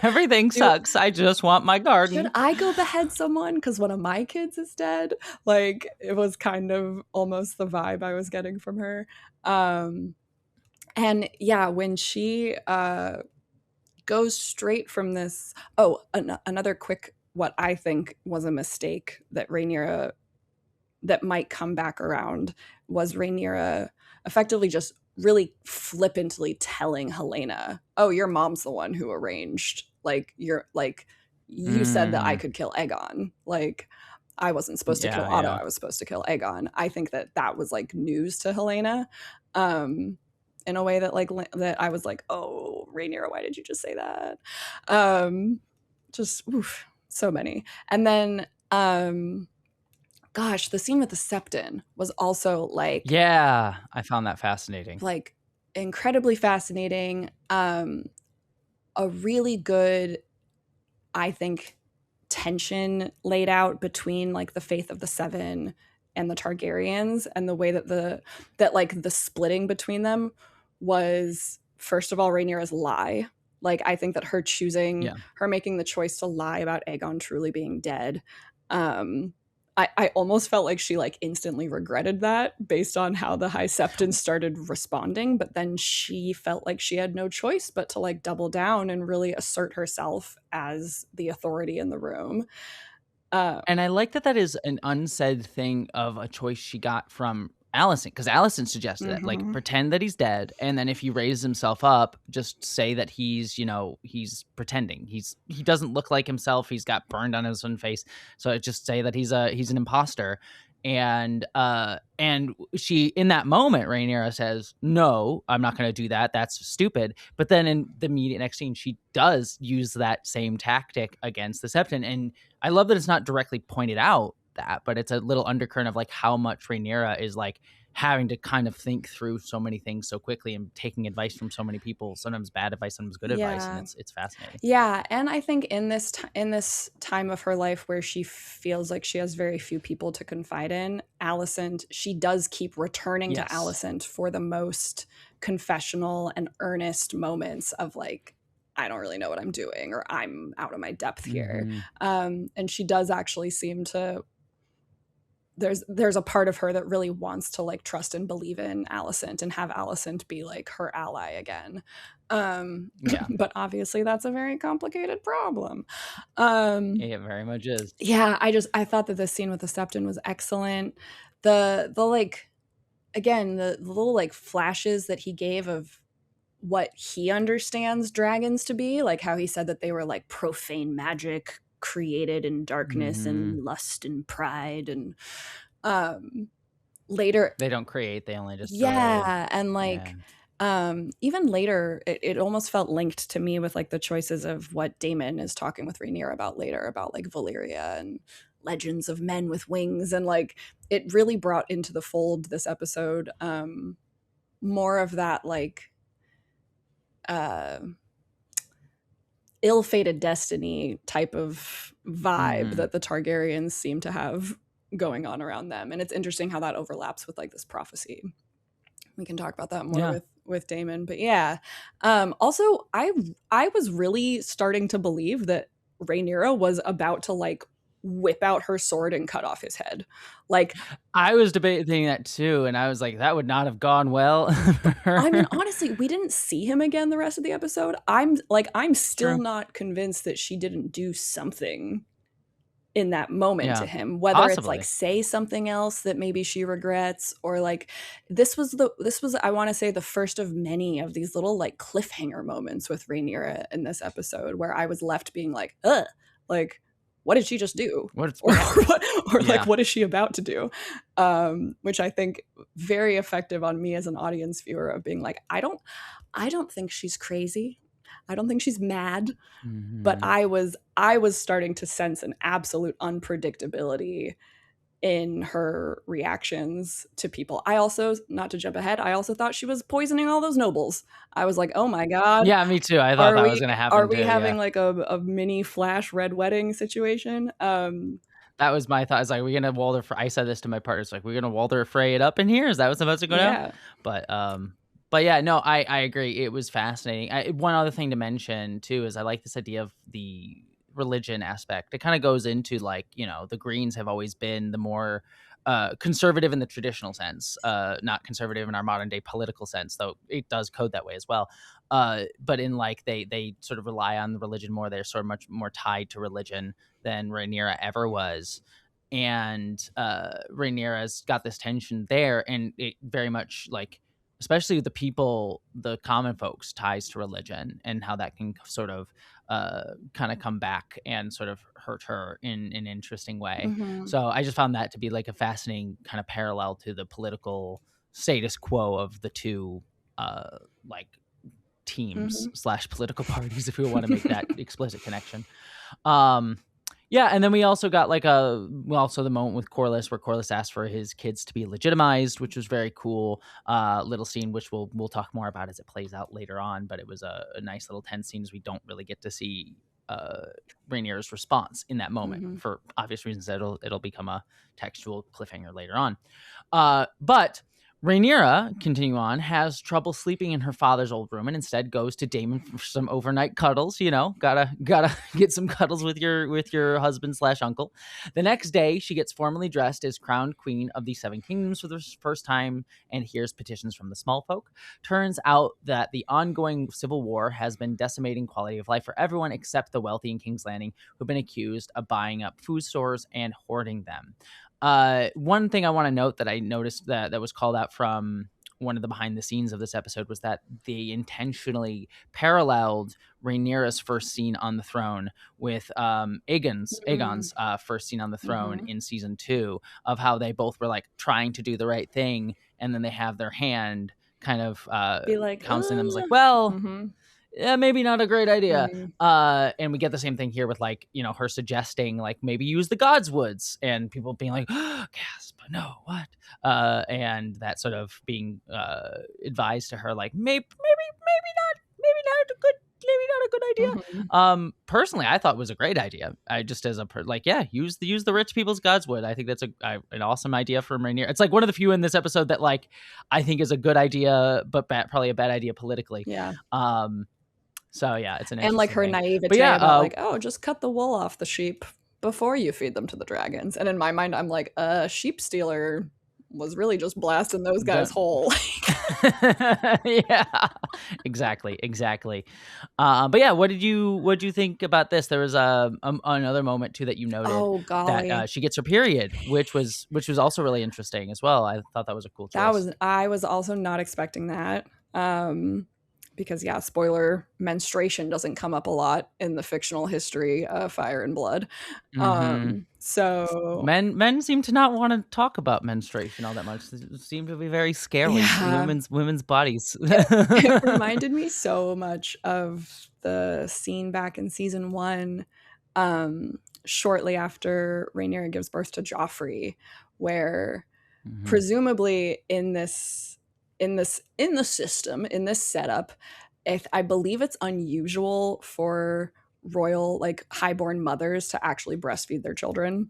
Everything sucks. I just want my garden. Should I go behead someone because one of my kids is dead? Like, it was kind of almost the vibe I was getting from her. And yeah, when she goes straight from this, another quick, what I think was a mistake that Rhaenyra, that might come back around, was Rhaenyra effectively just really flippantly telling Helena, oh, your mom's the one who arranged, like, you said that I could kill Aegon. Like, I wasn't supposed to kill Otto. I was supposed to kill Aegon. I think that was like news to Helena, in a way that like that I was like, oh, Rhaenyra, why did you just say that? Just oof, so many. And then gosh, the scene with the Septon was also like, yeah, I found that fascinating. Like, incredibly fascinating. A really good, I think, tension laid out between like the faith of the Seven and the Targaryens, and the way that the splitting between them was, first of all, Rhaenyra's lie. Like, I think that her her making the choice to lie about Aegon truly being dead, I almost felt like she like instantly regretted that based on how the High Septon started responding, but then she felt like she had no choice but to like double down and really assert herself as the authority in the room. And I like that is an unsaid thing of a choice she got from Allison, because Allison suggested it, like, pretend that he's dead, and then if he raises himself up, just say that he's pretending. He doesn't look like himself. He's got burned on his own face, so just say that he's an imposter. And she, in that moment, Rhaenyra says, no, I'm not going to do that. That's stupid. But then in the immediate next scene, she does use that same tactic against the Septon. And I love that it's not directly pointed out that, but it's a little undercurrent of like how much Rhaenyra is like having to kind of think through so many things so quickly and taking advice from so many people, sometimes bad advice, sometimes good advice, and it's fascinating. Yeah, and I think in this time of her life where she feels like she has very few people to confide in, Alicent, she does keep returning to Alicent for the most confessional and earnest moments of like, I don't really know what I'm doing, or I'm out of my depth here. And she does actually seem to, there's a part of her that really wants to like trust and believe in Alicent and have Alicent be like her ally again. But obviously that's a very complicated problem. It very much is. Yeah, I thought that this scene with the Septon was excellent. The like, again, the little like flashes that he gave of what he understands dragons to be, like how he said that they were like profane magic created in darkness and lust and pride, and later they don't create, they only just and like even later it almost felt linked to me with like the choices of what Daemon is talking with Rhaenyra about later, about like Valyria and legends of men with wings, and like it really brought into the fold this episode more of that like ill-fated destiny type of vibe that the Targaryens seem to have going on around them. And it's interesting how that overlaps with like this prophecy. We can talk about that more with Daemon. But yeah. Also, I was really starting to believe that Rhaenyra was about to like whip out her sword and cut off his head. Like, I was debating that too, and I was like, that would not have gone well for her. I mean, honestly, we didn't see him again the rest of the episode. I'm still not convinced that she didn't do something in that moment to him, whether it's like say something else that maybe she regrets, or like this was I want to say the first of many of these little like cliffhanger moments with Rhaenyra in this episode, where I was left being like, like, what did she just do? Like, what is she about to do? Which I think very effective on me as an audience viewer, of being like, I don't think she's crazy. I don't think she's mad, but I was starting to sense an absolute unpredictability in her reactions to people. I also, not to jump ahead, I also thought she was poisoning all those nobles. I was like, oh my God. Yeah, me too. I thought that was going to happen. Are we having like a mini flash red wedding situation? That was my thought. It's like, we're gonna Walder Frey. I said this to my partner. It's like, we're gonna Walder Frey it up in here. Is that what's supposed to go down? But yeah, no, I agree. It was fascinating. One other thing to mention too is I like this idea of the religion aspect. It kind of goes into like, you know, the Greens have always been the more conservative in the traditional sense, not conservative in our modern day political sense, though it does code that way as well. But in like they sort of rely on the religion more. They're sort of much more tied to religion than Rhaenyra ever was. And Rhaenyra's got this tension there, and it very much like, especially the people, the common folks, ties to religion, and how that can sort of kind of come back and sort of hurt her in an interesting way. So I just found that to be like a fascinating kind of parallel to the political status quo of the two like teams / political parties, if we want to make that explicit connection. Yeah, and then we also got like the moment with Corlys, where Corlys asked for his kids to be legitimized, which was very cool. Little scene, which we'll talk more about as it plays out later on. But it was a nice little tense scene, as we don't really get to see Rhaenyra's response in that moment for obvious reasons. It'll become a textual cliffhanger later on. But Rhaenyra, continue on, has trouble sleeping in her father's old room, and instead goes to Daemon for some overnight cuddles. You know, gotta get some cuddles with your husband / uncle. The next day, she gets formally dressed as crowned queen of the Seven Kingdoms for the first time, and hears petitions from the small folk. Turns out that the ongoing civil war has been decimating quality of life for everyone except the wealthy in King's Landing, who've been accused of buying up food stores and hoarding them. One thing I want to note that I noticed that was called out from one of the behind the scenes of this episode was that they intentionally paralleled Rhaenyra's first scene on the throne with Aegon's first scene on the throne in season 2, of how they both were like trying to do the right thing, and then they have their hand kind of be like counseling them, as like, well, yeah, maybe not a great idea. And we get the same thing here with like, you know, her suggesting like maybe use the God's Woods, and people being like, oh, gasp, no, what? And that sort of being advised to her like maybe not a good idea. Personally, I thought it was a great idea. I just use the rich people's God's Wood. I think that's an awesome idea for Rhaenyra. It's like one of the few in this episode that like I think is a good idea, but probably a bad idea politically. Yeah. So yeah, it's an and like her naivete about like, oh, just cut the wool off the sheep before you feed them to the dragons. And in my mind, I'm like, sheep stealer was really just blasting those guys whole. Yeah, exactly. But yeah, what did you think about this? There was another moment too that you noted that she gets her period, which was also really interesting as well. I thought that was a cool choice. I was also not expecting that. Because yeah, spoiler, menstruation doesn't come up a lot in the fictional history of Fire and Blood. So men seem to not want to talk about menstruation all that much. They seem to be very scaly in women's bodies. It reminded me so much of the scene back in season 1, shortly after Rhaenyra gives birth to Joffrey, where presumably in this system, in this setup, I believe it's unusual for royal, like highborn mothers to actually breastfeed their children.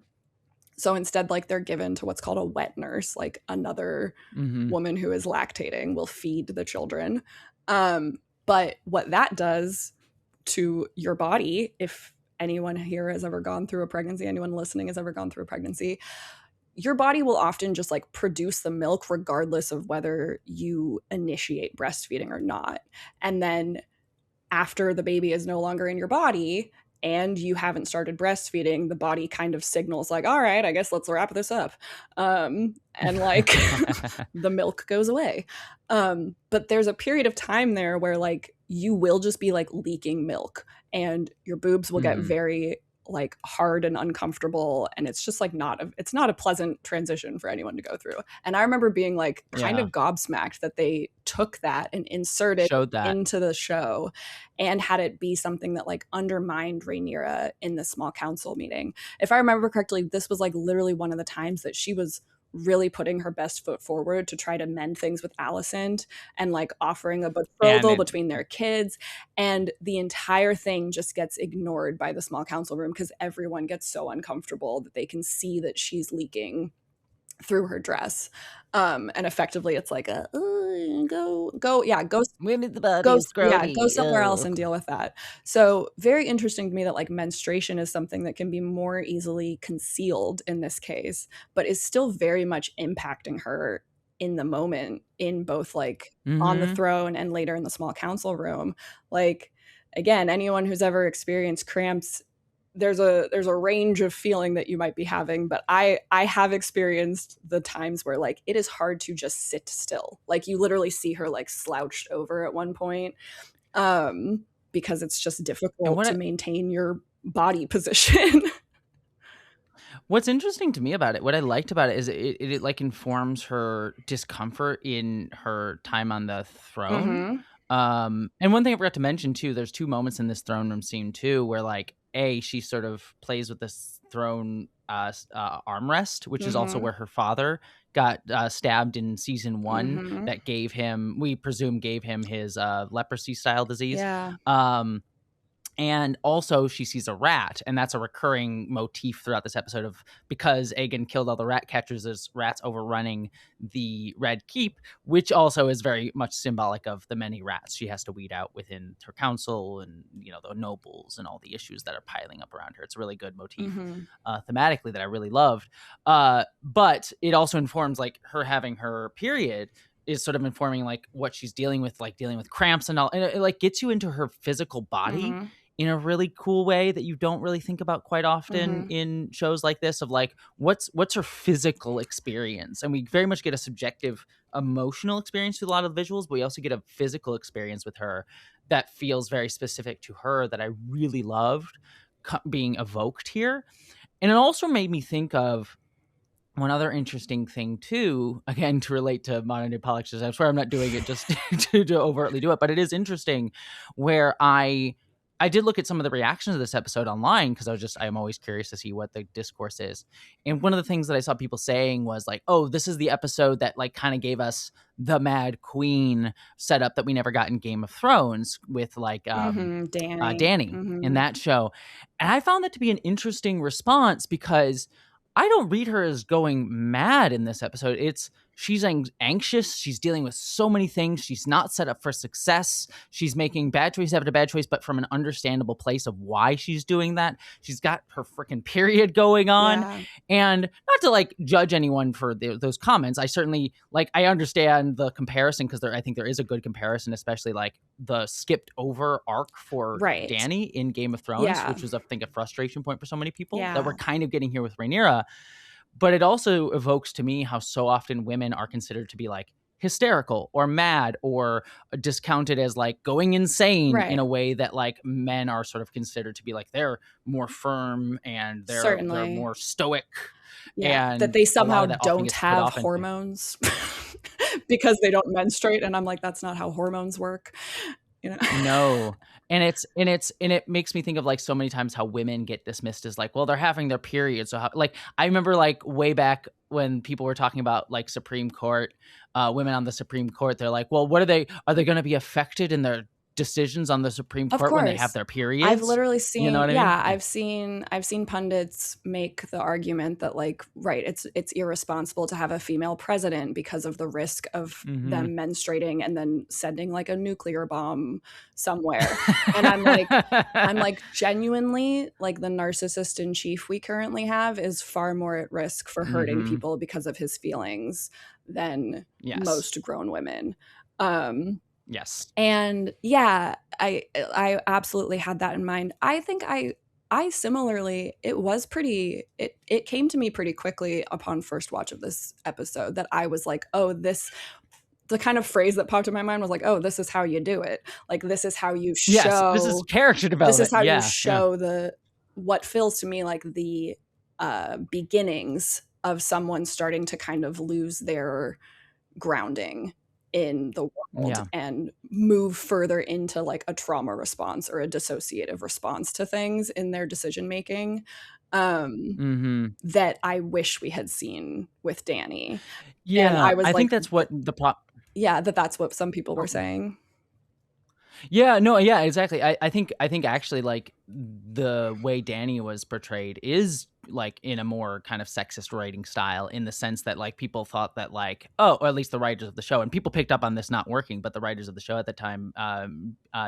So instead, like they're given to what's called a wet nurse, like another woman who is lactating will feed the children. But what that does to your body, if anyone here has ever gone through a pregnancy, anyone listening has ever gone through a pregnancy, your body will often just like produce the milk regardless of whether you initiate breastfeeding or not. And then after the baby is no longer in your body and you haven't started breastfeeding, the body kind of signals like, all right, I guess let's wrap this up. And like the milk goes away. But there's a period of time there where like you will just be like leaking milk and your boobs will get very like hard and uncomfortable, and it's just like it's not a pleasant transition for anyone to go through. And I remember being like kind of gobsmacked that they took that and inserted into the show and had it be something that like undermined Rhaenyra in the small council meeting. If I remember correctly, this was like literally one of the times that she was really putting her best foot forward to try to mend things with Alicent and like offering a betrothal between their kids. And the entire thing just gets ignored by the small council room because everyone gets so uncomfortable that they can see that she's leaking through her dress. And effectively it's like a go somewhere else and deal with that. So very interesting to me that like menstruation is something that can be more easily concealed in this case, but is still very much impacting her in the moment, in both like on the throne and later in the small council room. Like, again, anyone who's ever experienced cramps, there's a range of feeling that you might be having, but I have experienced the times where like it is hard to just sit still. Like you literally see her like slouched over at one point, because it's just difficult to maintain your body position. What's interesting to me about it, what I liked about it, is it like informs her discomfort in her time on the throne. And one thing I forgot to mention too, there's two moments in this throne room scene too where like she sort of plays with this throne armrest, which is also where her father got stabbed in season 1 that we presume gave him his leprosy style disease. And also she sees a rat, and that's a recurring motif throughout this episode of, because Aegon killed all the rat catchers, there's rats overrunning the Red Keep, which also is very much symbolic of the many rats she has to weed out within her council and, you know, the nobles and all the issues that are piling up around her. It's a really good motif thematically that I really loved. But it also informs like her having her period is sort of informing like what she's dealing with cramps and all, and it like gets you into her physical body in a really cool way that you don't really think about quite often in shows like this, of like what's her physical experience. And we very much get a subjective emotional experience with a lot of the visuals, but we also get a physical experience with her that feels very specific to her that I really loved being evoked here. And it also made me think of one other interesting thing too, again, to relate to modern day politics. I swear I'm not doing it just to overtly do it, but it is interesting where I did look at some of the reactions of this episode online because I'm always curious to see what the discourse is. And one of the things that I saw people saying was like, oh, this is the episode that like kind of gave us the Mad Queen setup that we never got in Game of Thrones with like Dany in that show. And I found that to be an interesting response because I don't read her as going mad in this episode. She's anxious. She's dealing with so many things. She's not set up for success. She's making bad choice after bad choice, but from an understandable place of why she's doing that. She's got her freaking period going on. And not to like judge anyone for those comments. I certainly I understand the comparison because I think there is a good comparison, especially like the skipped over arc for Dany in Game of Thrones, which was I think a frustration point for so many people that we're kind of getting here with Rhaenyra. But it also evokes to me how so often women are considered to be like hysterical or mad or discounted as like going insane in a way that like men are sort of considered to be like they're more firm and they're more stoic. And that they somehow don't have hormones because they don't menstruate. And I'm like, that's not how hormones work. You know? No. And it makes me think of like so many times how women get dismissed as like, well, they're having their period. So I remember like way back when people were talking about like Supreme Court, women on the Supreme Court, they're like, well, are they going to be affected in their decisions on the Supreme Of Court when they have course. their periods. I've literally seen, You know what I mean? yeah, I've seen pundits make the argument that like, right, it's irresponsible to have a female president because of the risk of them menstruating and then sending like a nuclear bomb somewhere. And I'm like genuinely, like the narcissist in chief we currently have is far more at risk for hurting people because of his feelings than most grown women. Yes. And yeah, I absolutely had that in mind. I think I similarly, it came to me pretty quickly upon first watch of this episode that I was like, oh, the kind of phrase that popped in my mind was like, oh, this is how you do it. Like, this is how you show. Yes, this is character development. This is how you show what feels to me like the beginnings of someone starting to kind of lose their grounding in the world and move further into like a trauma response or a dissociative response to things in their decision making that I wish we had seen with Dany. Yeah, and I think that's what the plot. Yeah, that's what some people were saying. Yeah, no, yeah, exactly. I think actually like the way Dany was portrayed is like in a more kind of sexist writing style, in the sense that like people thought that like, oh, or at least the writers of the show, and people picked up on this not working, but the writers of the show at the time,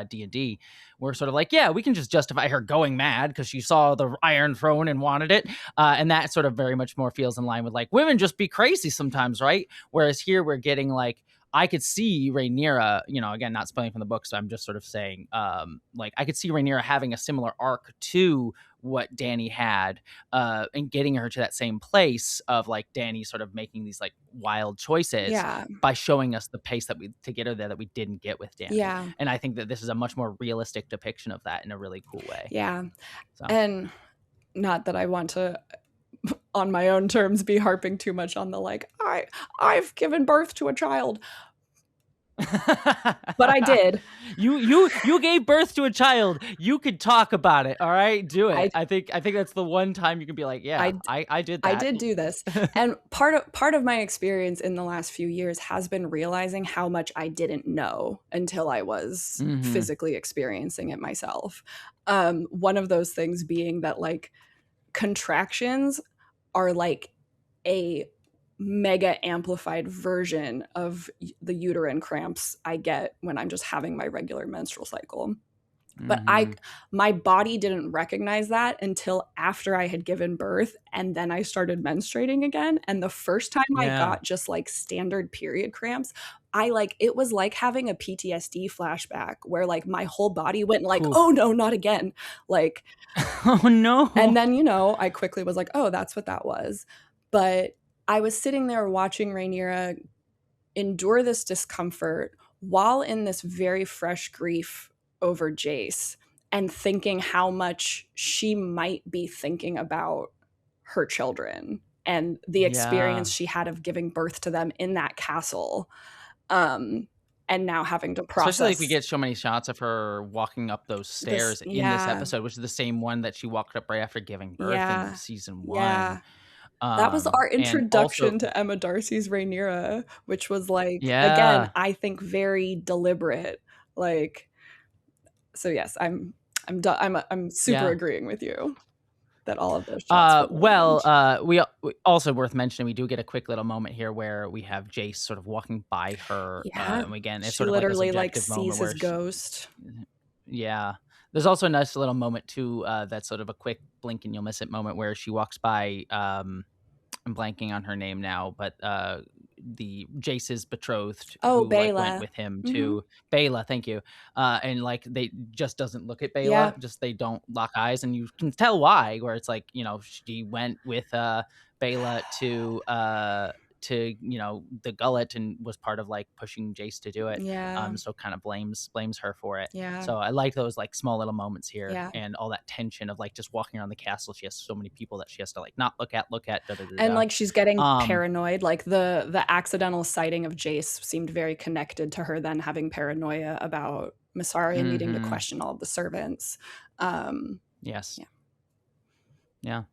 D&D, were sort of like, yeah, we can just justify her going mad because she saw the Iron Throne and wanted it, and that sort of very much more feels in line with like women just be crazy sometimes, right? Whereas here we're getting like, I could see Rhaenyra, you know, again, not spoiling from the book, so I'm just sort of saying, like, I could see Rhaenyra having a similar arc to what Dany had, and getting her to that same place of, like, Dany sort of making these, like, wild choices by showing us the pace to get her there that we didn't get with Dany. Yeah. And I think that this is a much more realistic depiction of that in a really cool way. Yeah. So. And not that I want to, on my own terms, be harping too much on the like, I've given birth to a child. But I did. You gave birth to a child. You could talk about it. All right, do it. I think that's the one time you can be like, yeah, I did that. I did do this. And part of my experience in the last few years has been realizing how much I didn't know until I was physically experiencing it myself. One of those things being that like contractions are like a mega amplified version of the uterine cramps I get when I'm just having my regular menstrual cycle. But my body didn't recognize that until after I had given birth, and then I started menstruating again. And the first time I got just like standard period cramps, it was like having a PTSD flashback where like my whole body went like, oh no, not again. Like, oh no. And then, you know, I quickly was like, oh, that's what that was. But I was sitting there watching Rhaenyra endure this discomfort while in this very fresh grief over Jace, and thinking how much she might be thinking about her children and the experience she had of giving birth to them in that castle. And now having to process. Especially if we get so many shots of her walking up those stairs in this episode, which is the same one that she walked up right after giving birth in season 1. Yeah. That was our introduction to Emma Darcy's Rhaenyra, which was like, again, I think very deliberate. Like, so yes, I'm super agreeing with you that all of those shots. We also worth mentioning, we do get a quick little moment here where we have Jace sort of walking by her. And again, it's she sort of literally like sees his ghost. Yeah. There's also a nice little moment too, that's sort of a quick blink and you'll miss it moment where she walks by, I'm blanking on her name now, but the Jace's betrothed who Bela. Like, went with him to Bela, thank you. And like they just doesn't look at Bela, just they don't lock eyes, and you can tell why, where it's like, you know, she went with Bela to, you know, the gullet and was part of like pushing Jace to do it. So kind of blames her for it. So I like those like small little moments here, and all that tension of like just walking around the castle. She has so many people that she has to like not look at, and like she's getting paranoid. Like the accidental sighting of Jace seemed very connected to her then having paranoia about Mysaria needing to question all of the servants. Yes. Yeah.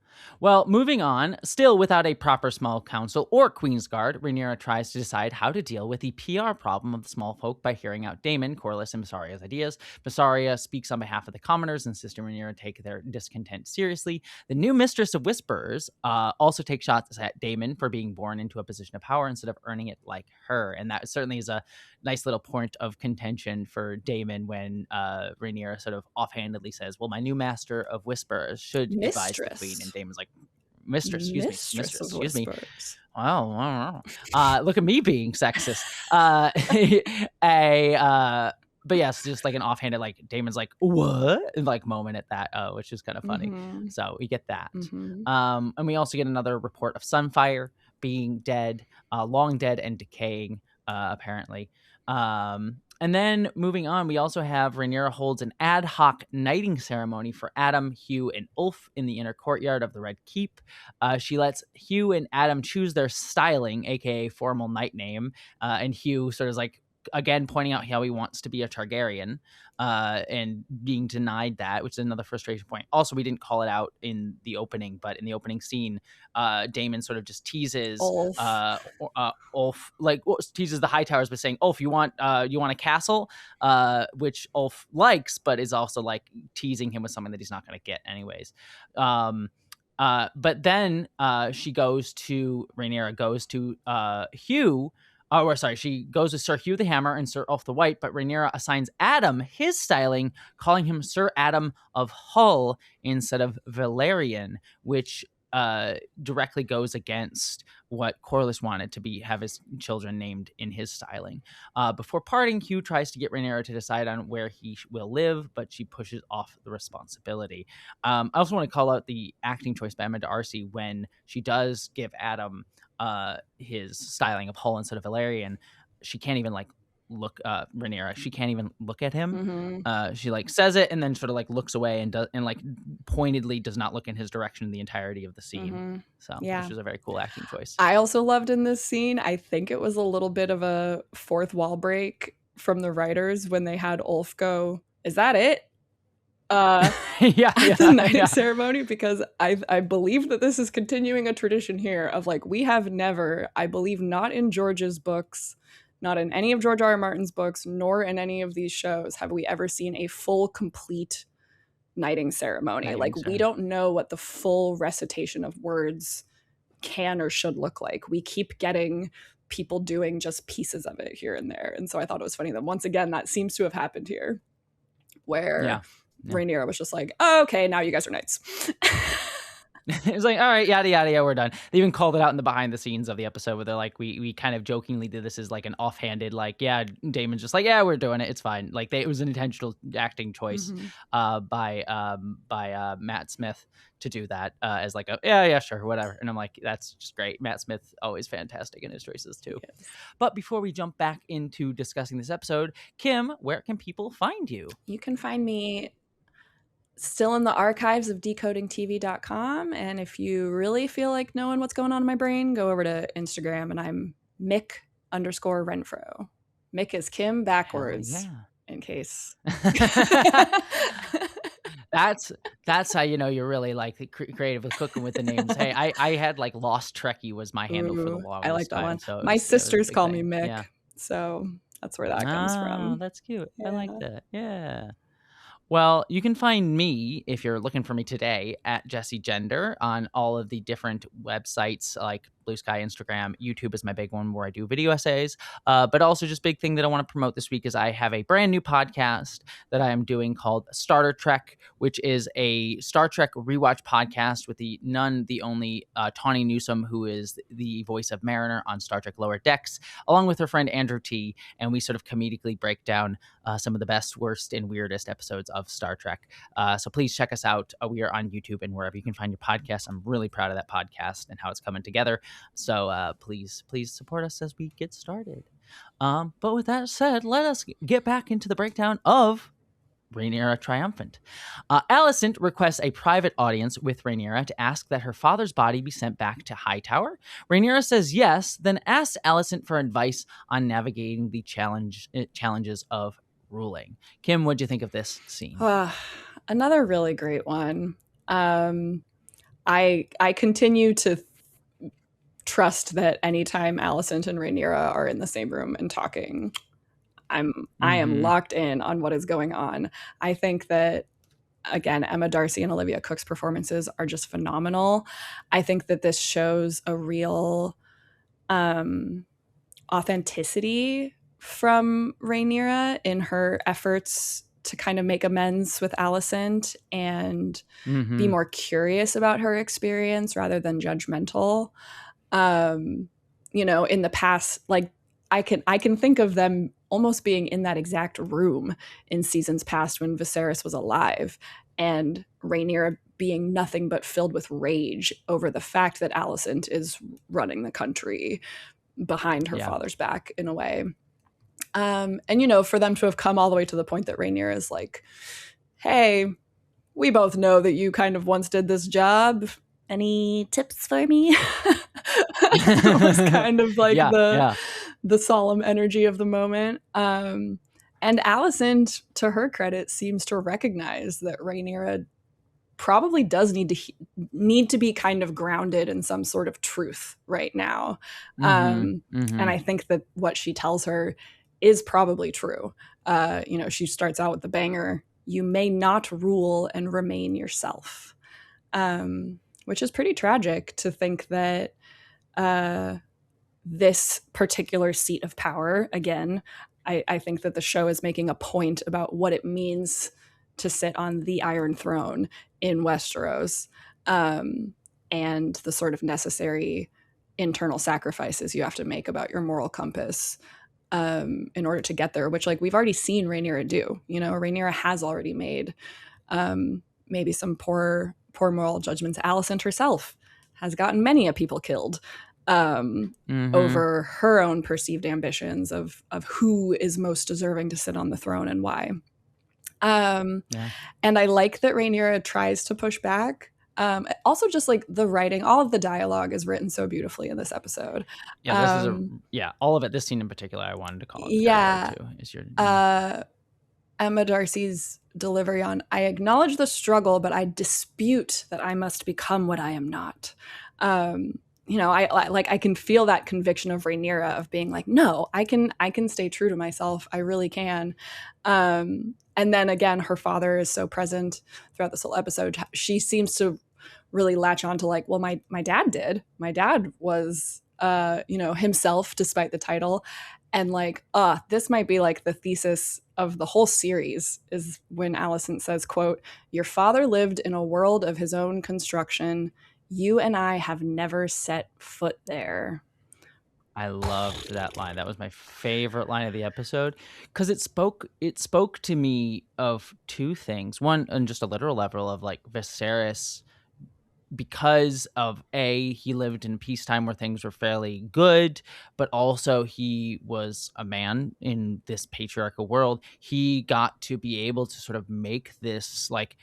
Well, moving on, still without a proper small council or Queensguard, Rhaenyra tries to decide how to deal with the PR problem of the small folk by hearing out Daemon, Corlys, and Mysaria's ideas. Mysaria speaks on behalf of the commoners and Sister Rhaenyra take their discontent seriously. The new Mistress of Whisperers also takes shots at Daemon for being born into a position of power instead of earning it like her. And that certainly is a nice little point of contention for Daemon when Rhaenyra sort of offhandedly says, well, my new Master of Whisperers should advise the Queen. And Damon's like, Mistress, excuse me. Wow. Look at me being sexist. But yes, just like an offhanded, like Damon's like, what? Like moment at that, which is kind of funny. So we get that. And we also get another report of Sunfire being dead, long dead and decaying, apparently. And then moving on, we also have Rhaenyra holds an ad hoc knighting ceremony for Adam, Hugh, and Ulf in the inner courtyard of the Red Keep. She lets Hugh and Adam choose their styling, aka formal knight name, and Hugh sort of like, again, pointing out how he wants to be a Targaryen and being denied that, which is another frustration point. Also, we didn't call it out in the opening, but in the opening scene, Daemon sort of just teases Ulf, like teases the Hightowers by saying, "Ulf, you want a castle?" Which Ulf likes, but is also like teasing him with something that he's not going to get anyways. But then Rhaenyra goes to Hugh. She goes to Sir Hugh the Hammer and Sir Ulf the White, but Rhaenyra assigns Adam his styling, calling him Sir Adam of Hull instead of Valerian, which directly goes against what Corlys wanted to have his children named in his styling. Before parting, Hugh tries to get Rhaenyra to decide on where he will live, but she pushes off the responsibility. I also want to call out the acting choice by Emma D'Arcy when she does give Adam his styling of Hull instead of Valerian. She can't even like look Rhaenyra. She can't even look at him. She like says it and then sort of like looks away and like pointedly does not look in his direction in the entirety of the scene. So which was a very cool acting choice. I also loved in this scene, I think it was a little bit of a fourth wall break from the writers when they had Ulf go, "Is that it?" At the knighting ceremony, because I believe that this is continuing a tradition here of like, we have never, I believe not in George's books, not in any of George R. R. Martin's books, nor in any of these shows have we ever seen a full, complete knighting ceremony. We don't know what the full recitation of words can or should look like. We keep getting people doing just pieces of it here and there. And so I thought it was funny that once again, that seems to have happened here, where Rhaenyra was just like, oh, okay, now you guys are knights. It's like, all right, yada, yada, yeah, we're done. They even called it out in the behind the scenes of the episode where they're like, we kind of jokingly did this as like an offhanded, like, yeah, Damon's just like, yeah, we're doing it. It's fine. Like it was an intentional acting choice by Matt Smith to do that as like, yeah, sure, whatever. And I'm like, that's just great. Matt Smith, always fantastic in his choices too. Yes. But before we jump back into discussing this episode, Kim, where can people find you? You can find me still in the archives of decodingtv.com. And if you really feel like knowing what's going on in my brain, go over to Instagram and I'm Mick_Renfro. Mick is Kim backwards, in case. That's how you know you're really like creative with cooking with the names. Hey, I had like Lost Trekkie was my handle for the longest time. I like that one. So my sisters call me Mick, so that's where that comes from. That's cute. Yeah. I like that. Yeah. Well, you can find me, if you're looking for me today, at Jessie Gender on all of the different websites like Blue Sky, Instagram. YouTube is my big one where I do video essays. But also just big thing that I want to promote this week is I have a brand new podcast that I am doing called Starter Trek, which is a Star Trek rewatch podcast with the only Tawny Newsome, who is the voice of Mariner on Star Trek Lower Decks, along with her friend Andrew T. And we sort of comedically break down some of the best, worst, and weirdest episodes of Star Trek. So please check us out. We are on YouTube and wherever you can find your podcast. I'm really proud of that podcast and how it's coming together. So please support us as we get started. But with that said, let us get back into the breakdown of Rhaenyra Triumphant. Alicent requests a private audience with Rhaenyra to ask that her father's body be sent back to Hightower. Rhaenyra says yes, then asks Alicent for advice on navigating the challenges of ruling. Kim, what'd you think of this scene? Another really great one. I continue to trust that anytime Alicent and Rhaenyra are in the same room and talking, I am locked in on what is going on. I think that, again, Emma Darcy and Olivia Cook's performances are just phenomenal. I think that this shows a real authenticity from Rhaenyra in her efforts to kind of make amends with Alicent and be more curious about her experience rather than judgmental. You know, in the past, like I can think of them almost being in that exact room in seasons past when Viserys was alive, and Rhaenyra being nothing but filled with rage over the fact that Alicent is running the country behind her father's back in a way. And, you know, for them to have come all the way to the point that Rhaenyra is like, hey, we both know that you kind of once did this job. Any tips for me? It was kind of like the solemn energy of the moment. And Alicent, to her credit, seems to recognize that Rhaenyra probably does need to be kind of grounded in some sort of truth right now. And I think that what she tells her is probably true. You know, she starts out with the banger, "You may not rule and remain yourself," which is pretty tragic to think that this particular seat of power, again, I think that the show is making a point about what it means to sit on the Iron Throne in Westeros, and the sort of necessary internal sacrifices you have to make about your moral compass in order to get there, which, like, we've already seen Rhaenyra do. You know, Rhaenyra has already made maybe some poor moral judgments. Alicent herself has gotten many a people killed over her own perceived ambitions of who is most deserving to sit on the throne and why. And I like that Rhaenyra tries to push back. Also, just like the writing, all of the dialogue is written so beautifully in this episode. This is all of it. This scene in particular, I wanted to call it. Too, is your Emma Darcy's delivery on, "I acknowledge the struggle, but I dispute that I must become what I am not." You know, I can feel that conviction of Rhaenyra of being like, no, I can stay true to myself. I really can. And then again, her father is so present throughout this whole episode. She seems to really latch on to like, well, my dad did. My dad was, you know, himself despite the title. And like, this might be like the thesis of the whole series, is when Alicent says, quote, "Your father lived in a world of his own construction. You and I have never set foot there." I loved that line. That was my favorite line of the episode, because it spoke to me of two things. One, on just a literal level of like Viserys, because of he lived in peacetime where things were fairly good, but also he was a man in this patriarchal world. He got to be able to sort of make this like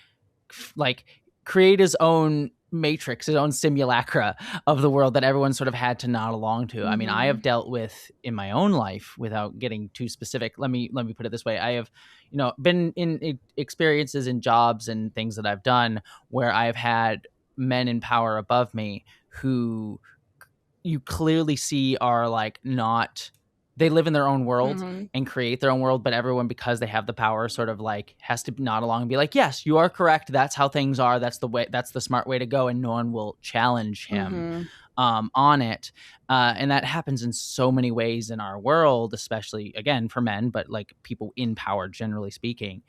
create his own matrix, his own simulacra of the world that everyone sort of had to nod along to. I mean, I have dealt with in my own life, without getting too specific, let me put it this way. I have, you know, been in experiences in jobs and things that I've done where I've had men in power above me who you clearly see are like not, they live in their own world and create their own world, but everyone, because they have the power, sort of like has to nod along and be like, yes, you are correct. That's how things are. That's the way, that's the smart way to go. And no one will challenge him on it. And that happens in so many ways in our world, especially again for men, but like people in power, generally speaking.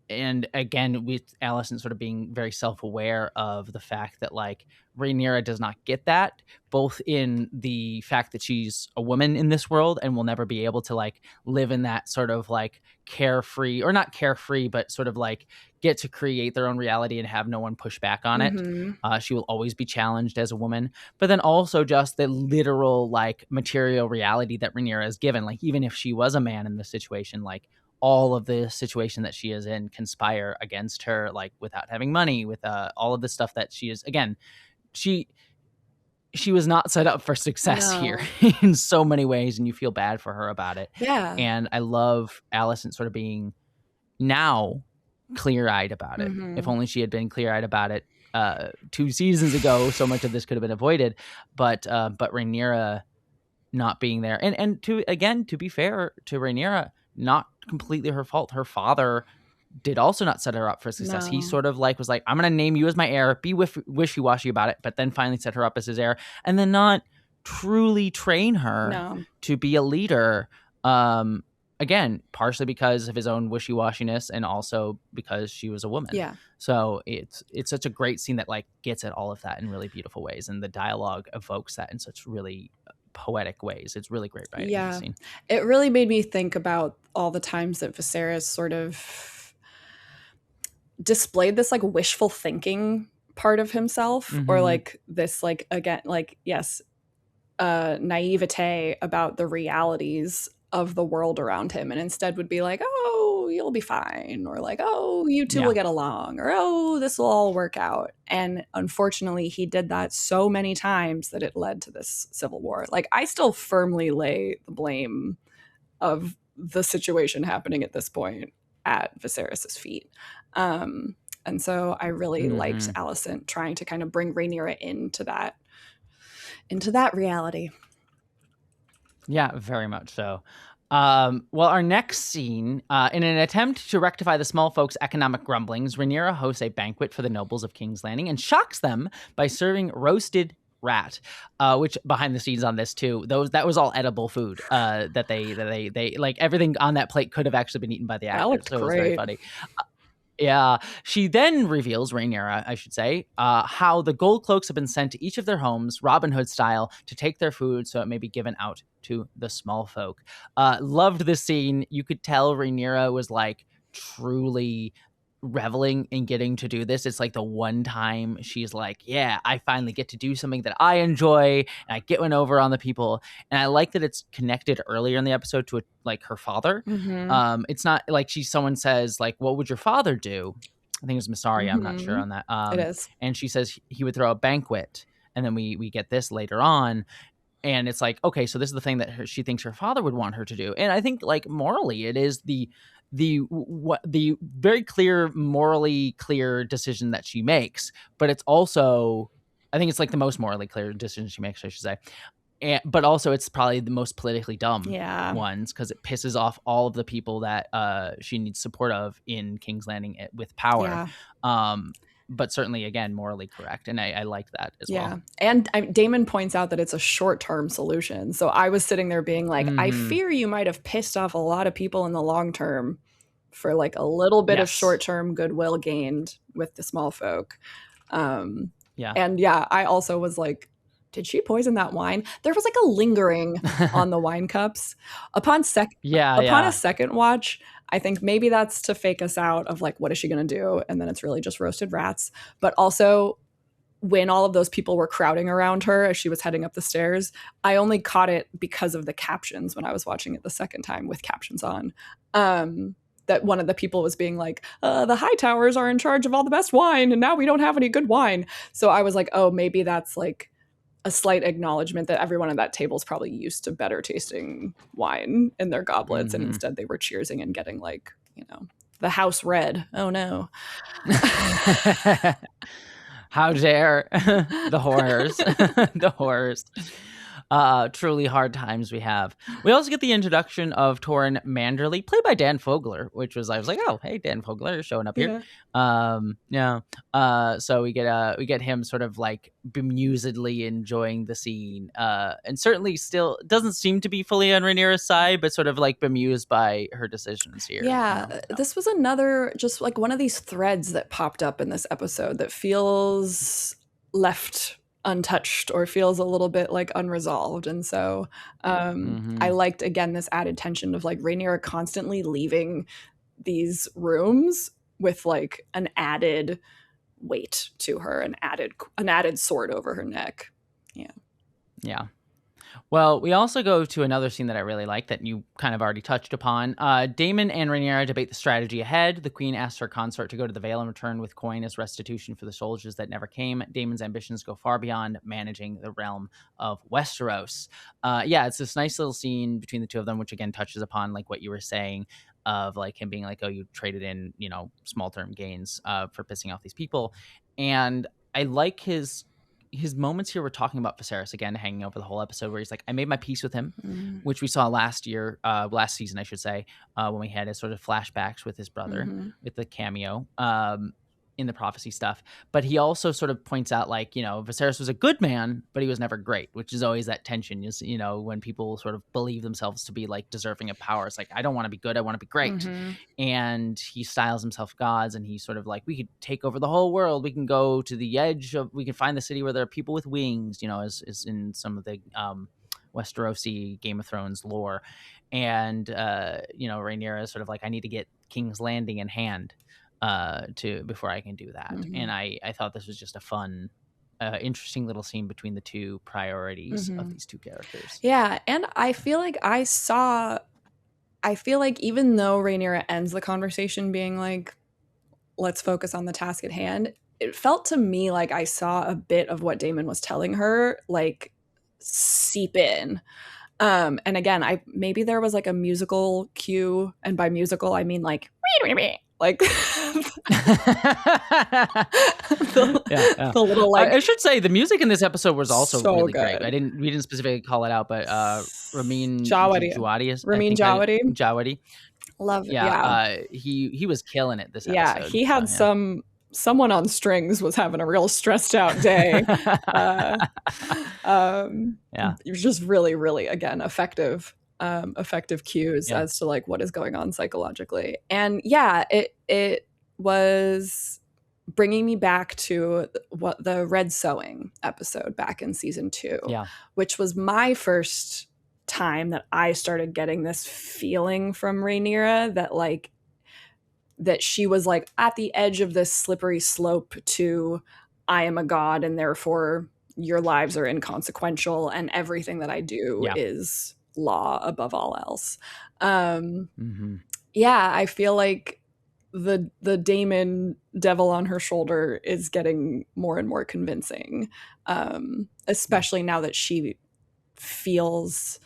And again, with Alicent sort of being very self-aware of the fact that like Rhaenyra does not get that, both in the fact that she's a woman in this world and will never be able to like live in that sort of like carefree, or not carefree, but sort of like get to create their own reality and have no one push back on it. She will always be challenged as a woman, but then also just the literal like material reality that Rhaenyra is given. Like even if she was a man in this situation, like all of the situation that she is in conspire against her, like without having money, with all of the stuff that she is, again, she was not set up for success here in so many ways, and you feel bad for her about it. Yeah. And I love Alicent sort of being now clear-eyed about it. If only she had been clear-eyed about it 2 seasons ago, so much of this could have been avoided. But Rhaenyra not being there, and to be fair to Rhaenyra, not completely her fault. Her father did also not set her up for success. No. He sort of was like, I'm going to name you as my heir, be wishy-washy about it, but then finally set her up as his heir, and then not truly train her to be a leader. Again, partially because of his own wishy-washiness, and also because she was a woman. Yeah. So it's such a great scene that gets at all of that in really beautiful ways, and the dialogue evokes that in such really poetic ways. It's really great writing. Yeah. Scene. It really made me think about all the times that Viserys sort of displayed this wishful thinking part of himself, or this again, yes, naivete about the realities of the world around him, and instead would be like, oh, you'll be fine, or oh, you two will get along, or oh, this will all work out. And unfortunately, he did that so many times that it led to this civil war. I still firmly lay the blame of the situation happening at this point at Viserys's feet. And so I really liked Alicent trying to kind of bring Rhaenyra into that reality. Yeah, very much so. Well, our next scene, in an attempt to rectify the small folks' economic grumblings, Rhaenyra hosts a banquet for the nobles of King's Landing and shocks them by serving roasted rat, which behind the scenes on this too, that was all edible food that they everything on that plate could have actually been eaten by the actors. So it was very funny. Yeah. She then reveals, Rhaenyra, I should say, how the gold cloaks have been sent to each of their homes, Robin Hood style, to take their food so it may be given out to the small folk. Loved this scene. You could tell Rhaenyra was truly reveling in getting to do this. It's the one time she's yeah, I finally get to do something that I enjoy, and I get one over on the people. And I like that it's connected earlier in the episode to her father. It's not someone says what would your father do? I think it was Miss Arya, I'm not sure on that. It is. And she says he would throw a banquet, and then we get this later on. And it's okay, so this is the thing that she thinks her father would want her to do. And I think morally it is the very clear, morally clear decision that she makes, but it's also, I think it's the most morally clear decision she makes, I should say. But also it's probably the most politically dumb ones, because it pisses off all of the people that she needs support of in King's Landing with power. But certainly, again, morally correct. And I like that as well. And Damon points out that it's a short-term solution. So I was sitting there being I fear you might have pissed off a lot of people in the long term for a little bit of short-term goodwill gained with the small folk. And I also was did she poison that wine? There was a lingering on the wine cups. Upon a second watch, I think maybe that's to fake us out of what is she going to do? And then it's really just roasted rats. But also, when all of those people were crowding around her as she was heading up the stairs, I only caught it because of the captions when I was watching it the second time with captions on. That one of the people was being the Hightowers are in charge of all the best wine, and now we don't have any good wine. So I was oh, maybe that's a slight acknowledgement that everyone at that table is probably used to better tasting wine in their goblets, and instead they were cheersing and getting the house red. Oh no. How dare the horrors. The horrors. Truly hard times we have. We also get the introduction of Torrin Manderly, played by Dan Fogler, which was, I was oh, hey, Dan Fogler is showing up here. So we get him sort of bemusedly enjoying the scene, and certainly still doesn't seem to be fully on Rhaenyra's side, but sort of bemused by her decisions here. This was another just one of these threads that popped up in this episode that feels left untouched or feels a little bit unresolved. And so I liked, again, this added tension of Rhaenyra constantly leaving these rooms with an added weight to her, an added sword over her neck. Yeah. Well, we also go to another scene that I really like that you kind of already touched upon. Daemon and Rhaenyra debate the strategy ahead. The queen asks her consort to go to the Vale and return with coin as restitution for the soldiers that never came. Daemon's ambitions go far beyond managing the realm of Westeros. It's this nice little scene between the two of them, which again touches upon what you were saying of him being oh, you traded in, small term gains for pissing off these people. And like his moments here. We're talking about Viserys again, hanging over the whole episode, where he's like, I made my peace with him, which we saw last season, I should say, when we had his sort of flashbacks with his brother, with the cameo in the prophecy stuff. But he also sort of points out, like, you know, Viserys was a good man, but he was never great, which is always that tension, is, you know, when people sort of believe themselves to be like deserving of power. It's like, I don't want to be good, I want to be great. And he styles himself gods, and he's sort of like, we could take over the whole world, we can go to the edge of, we can find the city where there are people with wings, you know, as in some of the Westerosi Game of Thrones lore. And you know, Rhaenyra is sort of like, I need to get King's Landing in hand before I can do that. And I thought this was just a fun, interesting little scene between the two priorities of these two characters. Yeah, and I feel like even though Rhaenyra ends the conversation being like, let's focus on the task at hand, it felt to me like I saw a bit of what Daemon was telling her, like, seep in. And again, maybe there was like a musical cue, and by musical I mean like the little, like, I should say the music in this episode was also so really good. great. We didn't specifically call it out, but Ramin Djawadi. Love it. Yeah. He was killing it this episode. Yeah, he had someone on strings was having a real stressed out day. It was just really, really, again, effective cues as to like what is going on psychologically. And yeah, it was bringing me back to what the Red Sewing episode back in season 2, which was my first time that I started getting this feeling from Rhaenyra that she was like at the edge of this slippery slope to, I am a god and therefore your lives are inconsequential and everything that I do is law above all else. Yeah, I feel like the Daemon devil on her shoulder is getting more and more convincing, especially now that she feels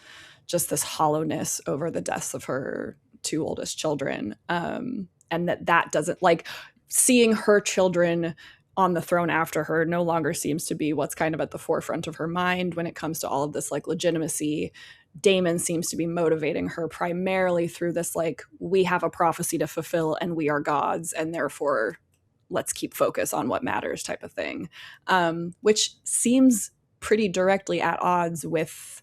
just this hollowness over the deaths of her 2 oldest children, and that doesn't, like, seeing her children on the throne after her no longer seems to be what's kind of at the forefront of her mind when it comes to all of this, like, legitimacy. Daemon seems to be motivating her primarily through this, like, we have a prophecy to fulfill and we are gods and therefore let's keep focus on what matters type of thing, which seems pretty directly at odds with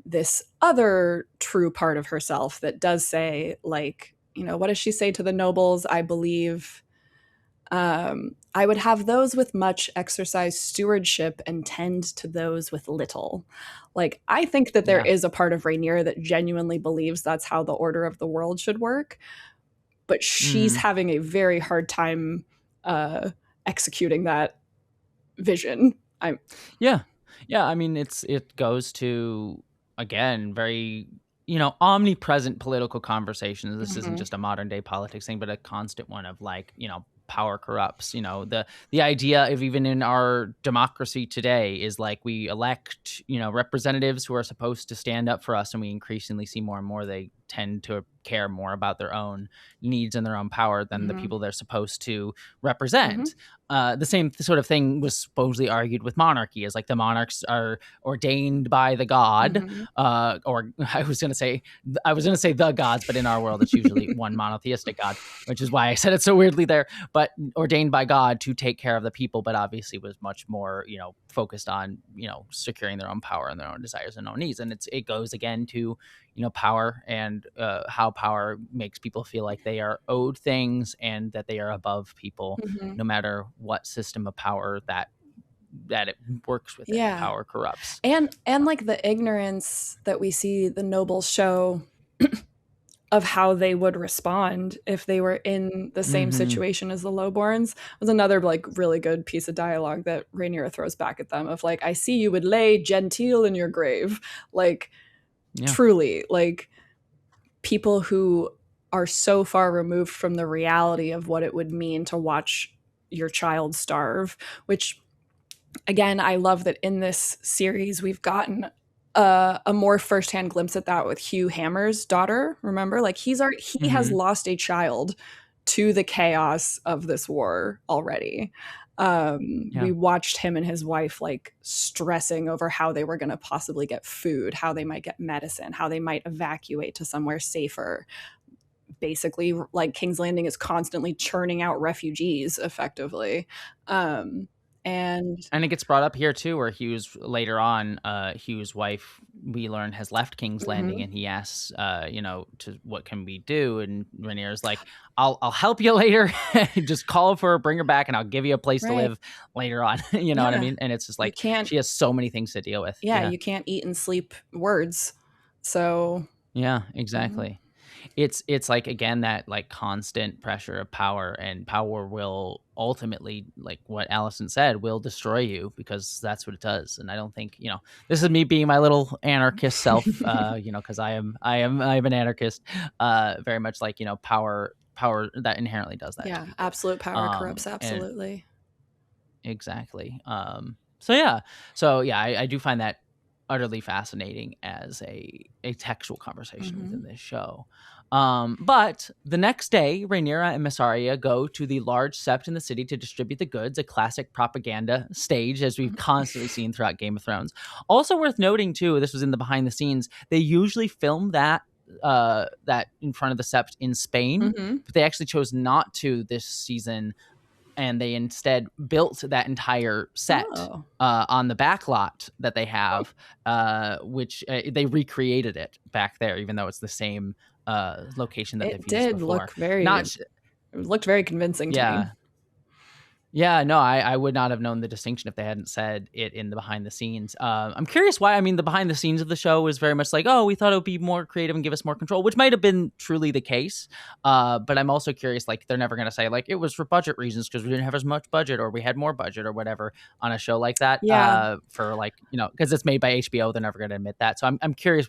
this other true part of herself that does say, like, you know, what does she say to the nobles? I believe I would have those with much exercise stewardship and tend to those with little. Like, I think that there is a part of Rhaenyra that genuinely believes that's how the order of the world should work, but she's having a very hard time executing that vision. I mean, it goes to, again, very, you know, omnipresent political conversations. This isn't just a modern day politics thing, but a constant one of, like, you know, power corrupts. You know, the idea of, even in our democracy today, is like, we elect, you know, representatives who are supposed to stand up for us, and we increasingly see more and more they tend to care more about their own needs and their own power than the people they're supposed to represent. The same sort of thing was supposedly argued with monarchy, as like the monarchs are ordained by the god, or I was going to say the gods, but in our world it's usually one monotheistic god, which is why I said it so weirdly there, but ordained by God to take care of the people, but obviously was much more, you know, focused on, you know, securing their own power and their own desires and own needs. And it goes again to, you know, power and how power makes people feel like they are owed things and that they are above people, no matter what system of power that it works with. Power corrupts. And like the ignorance that we see the nobles show of how they would respond if they were in the same situation as the lowborns was another, like, really good piece of dialogue that Rhaenyra throws back at them, of like, I see you would lay genteel in your grave. Like, truly, like, people who are so far removed from the reality of what it would mean to watch your child starve, which, again, I love that in this series we've gotten a more firsthand glimpse at that with Hugh Hammer's daughter. Remember, like, he has lost a child to the chaos of this war already. We watched him and his wife like stressing over how they were going to possibly get food, how they might get medicine, how they might evacuate to somewhere safer. Basically, like King's Landing is constantly churning out refugees effectively. And it gets brought up here too, where Hugh's later on, Hugh's wife, we learn, has left King's Landing, and he asks, to what can we do? And Rhaenyra's like, I'll help you later. Just call for her, bring her back, and I'll give you a place to live later on. You know what I mean? And it's just like, she has so many things to deal with. Yeah, you can't eat and sleep words. So yeah, exactly. It's like, again, that like constant pressure of power, and power will ultimately, like what Allison said, will destroy you, because that's what it does. And I don't think, this is me being my little anarchist self, because I'm an anarchist, very much like, power that inherently does that. Yeah, absolute power corrupts absolutely. Exactly. So I do find that utterly fascinating as a textual conversation within this show. But the next day, Rhaenyra and Miss Arya go to the large sept in the city to distribute the goods, a classic propaganda stage, as we've constantly seen throughout Game of Thrones. Also worth noting, too, this was in the behind the scenes, they usually film that in front of the sept in Spain, but they actually chose not to this season, and they instead built that entire set on the back lot that they have, which they recreated it back there, even though it's the same location that they've used before. It looked very convincing to me. Yeah, no, I would not have known the distinction if they hadn't said it in the behind the scenes. I'm curious why. I mean, the behind the scenes of the show was very much like, oh, we thought it would be more creative and give us more control, which might have been truly the case. But I'm also curious, like, they're never going to say, like, it was for budget reasons because we didn't have as much budget, or we had more budget, or whatever on a show like that. Yeah. For like, because it's made by HBO, they're never going to admit that. So I'm curious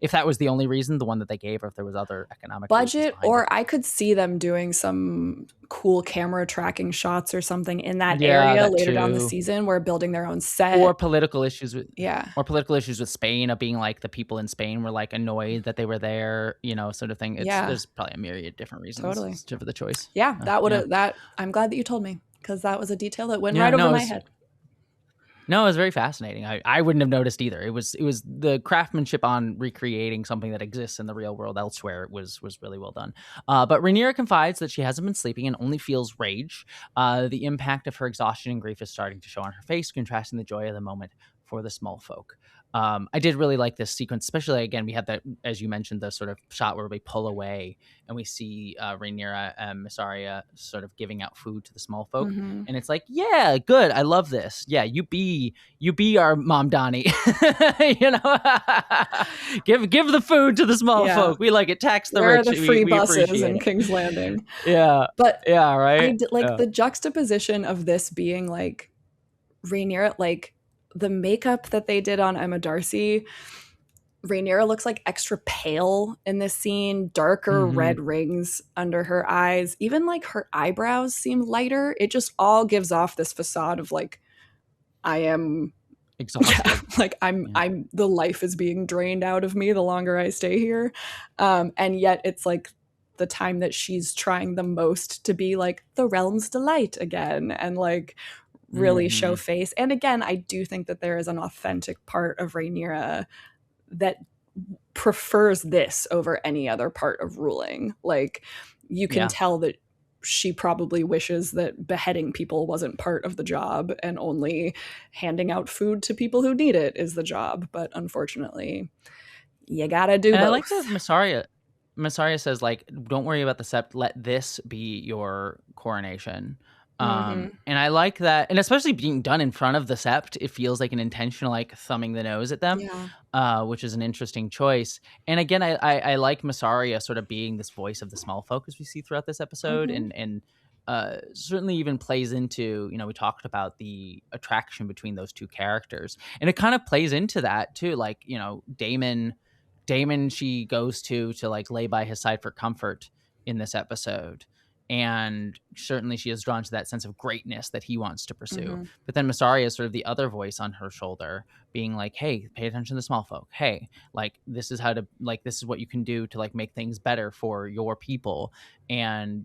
if that was the only reason, the one that they gave, or if there was other economic budget, or I could see them doing some cool camera tracking shots or something in that area later down the season, where building their own set, or political issues with Spain, of being like the people in Spain were like annoyed that they were there, sort of thing. There's probably a myriad of different reasons for the choice. I'm glad that you told me, because that was a detail that went right over my head. No, it was very fascinating. I wouldn't have noticed either. It was the craftsmanship on recreating something that exists in the real world elsewhere was really well done. But Rhaenyra confides that she hasn't been sleeping and only feels rage. The impact of her exhaustion and grief is starting to show on her face, contrasting the joy of the moment for the small folk. I did really like this sequence, especially, again, we had that, as you mentioned, the sort of shot where we pull away and we see Rhaenyra and Miss Arya sort of giving out food to the small folk. And it's like, yeah, good. I love this. Yeah, you be our Mom Donnie. Give the food to the small folk. We like it. Tax the rich. Where are the free buses in King's Landing? But yeah, right. The juxtaposition of this being like Rhaenyra, like the makeup that they did on Emma Darcy. Rhaenyra looks like extra pale in this scene, darker red rings under her eyes. Even like her eyebrows seem lighter. It just all gives off this facade of like, I am exhausted. I'm the life is being drained out of me the longer I stay here. And yet it's like the time that she's trying the most to be like the realm's delight again, and like really show face. And again, I do think that there is an authentic part of Rhaenyra that prefers this over any other part of ruling. Like, you can tell that she probably wishes that beheading people wasn't part of the job, and only handing out food to people who need it is the job. But unfortunately, you gotta do both. I like that Miss Arya says, like, don't worry about the sept, let this be your coronation. And I like that, and especially being done in front of the sept, it feels like an intentional, like, thumbing the nose at them, which is an interesting choice. And again, I like Miss Arya sort of being this voice of the small folk, as we see throughout this episode, and certainly even plays into, we talked about the attraction between those two characters, and it kind of plays into that too. Like, Daemon she goes to like lay by his side for comfort in this episode. And certainly she is drawn to that sense of greatness that he wants to pursue. But then Miss Arya is sort of the other voice on her shoulder, being like, hey, pay attention to the small folk. Hey, like, this is how to, like, this is what you can do to, like, make things better for your people. And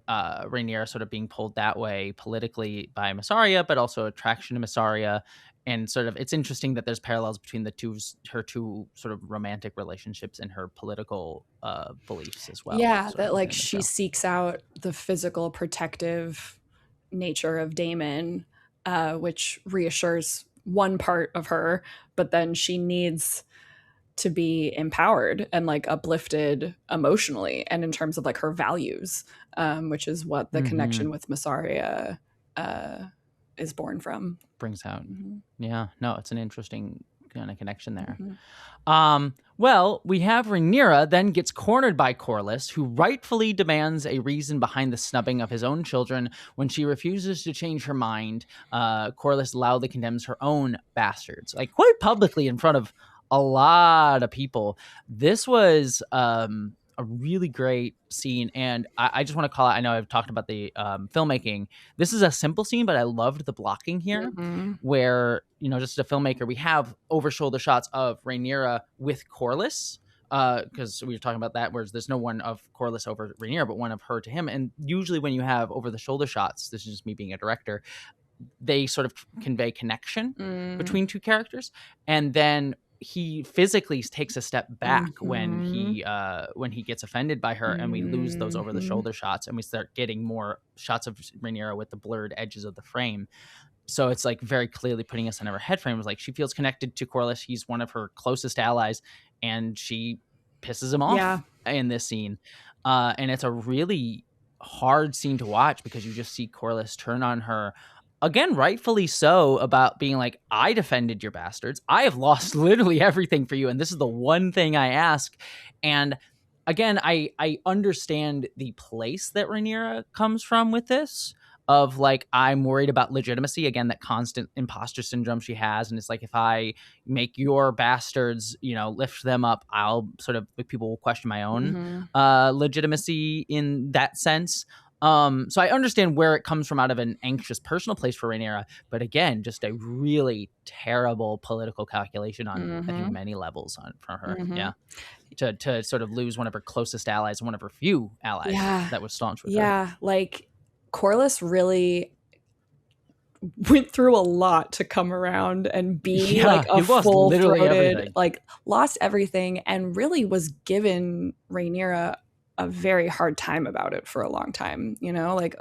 Rhaenyra sort of being pulled that way politically by Mysaria, but also attraction to Mysaria. And sort of, it's interesting that there's parallels between her two sort of romantic relationships and her political beliefs as well. Yeah, that of like within the she show. seeks out the physical protective nature of Daemon, which reassures one part of her, but then she needs to be empowered and like uplifted emotionally and in terms of like her values, which is what the connection with Mysaria is born from. Brings out. Yeah, no, it's an interesting kind of connection there. Mm-hmm. Well, we have Rhaenyra then gets cornered by Corlys, who rightfully demands a reason behind the snubbing of his own children. When she refuses to change her mind, Corlys loudly condemns her own bastards, like quite publicly in front of a lot of people. This was a really great scene, and I just want to call out, I know I've talked about the filmmaking. This is a simple scene, but I loved the blocking here, where, you know, just as a filmmaker, we have over-shoulder shots of Rhaenyra with Corlys, because we were talking about that, whereas there's no one of Corlys over Rhaenyra, but one of her to him. And usually when you have over-the-shoulder shots, this is just me being a director, they sort of convey connection between two characters, and then he physically takes a step back when he gets offended by her, and we lose those over the shoulder shots, and we start getting more shots of Rhaenyra with the blurred edges of the frame. So it's like very clearly putting us in her head frame. It was like she feels connected to Corlys. He's one of her closest allies, and she pisses him off in this scene. And it's a really hard scene to watch because you just see Corlys turn on her, again, rightfully so, about being like, I defended your bastards. I have lost literally everything for you, and this is the one thing I ask. And again, I understand the place that Rhaenyra comes from with this, of like, I'm worried about legitimacy, again, that constant imposter syndrome she has. And it's like, if I make your bastards, you know, lift them up, I'll sort of, people will question my own legitimacy in that sense. So I understand where it comes from out of an anxious personal place for Rhaenyra, but again, just a really terrible political calculation on, I think, many levels for her. Yeah. To sort of lose one of her closest allies, one of her few allies that was staunch with her. Yeah, like Corlys really went through a lot to come around and be like a full-throated, like lost everything, and really was given Rhaenyra a very hard time about it for a long time, you know, like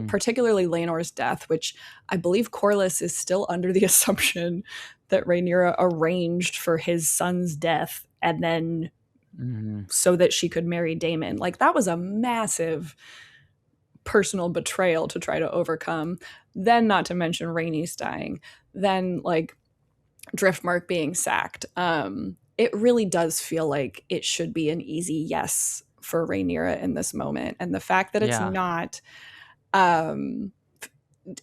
particularly Laenor's death, which I believe Corlys is still under the assumption that Rhaenyra arranged for his son's death and then so that she could marry Daemon. Like that was a massive personal betrayal to try to overcome. Then not to mention Rhaenys dying, then like Driftmark being sacked. It really does feel like it should be an easy yes for Rhaenyra in this moment, and the fact that it's not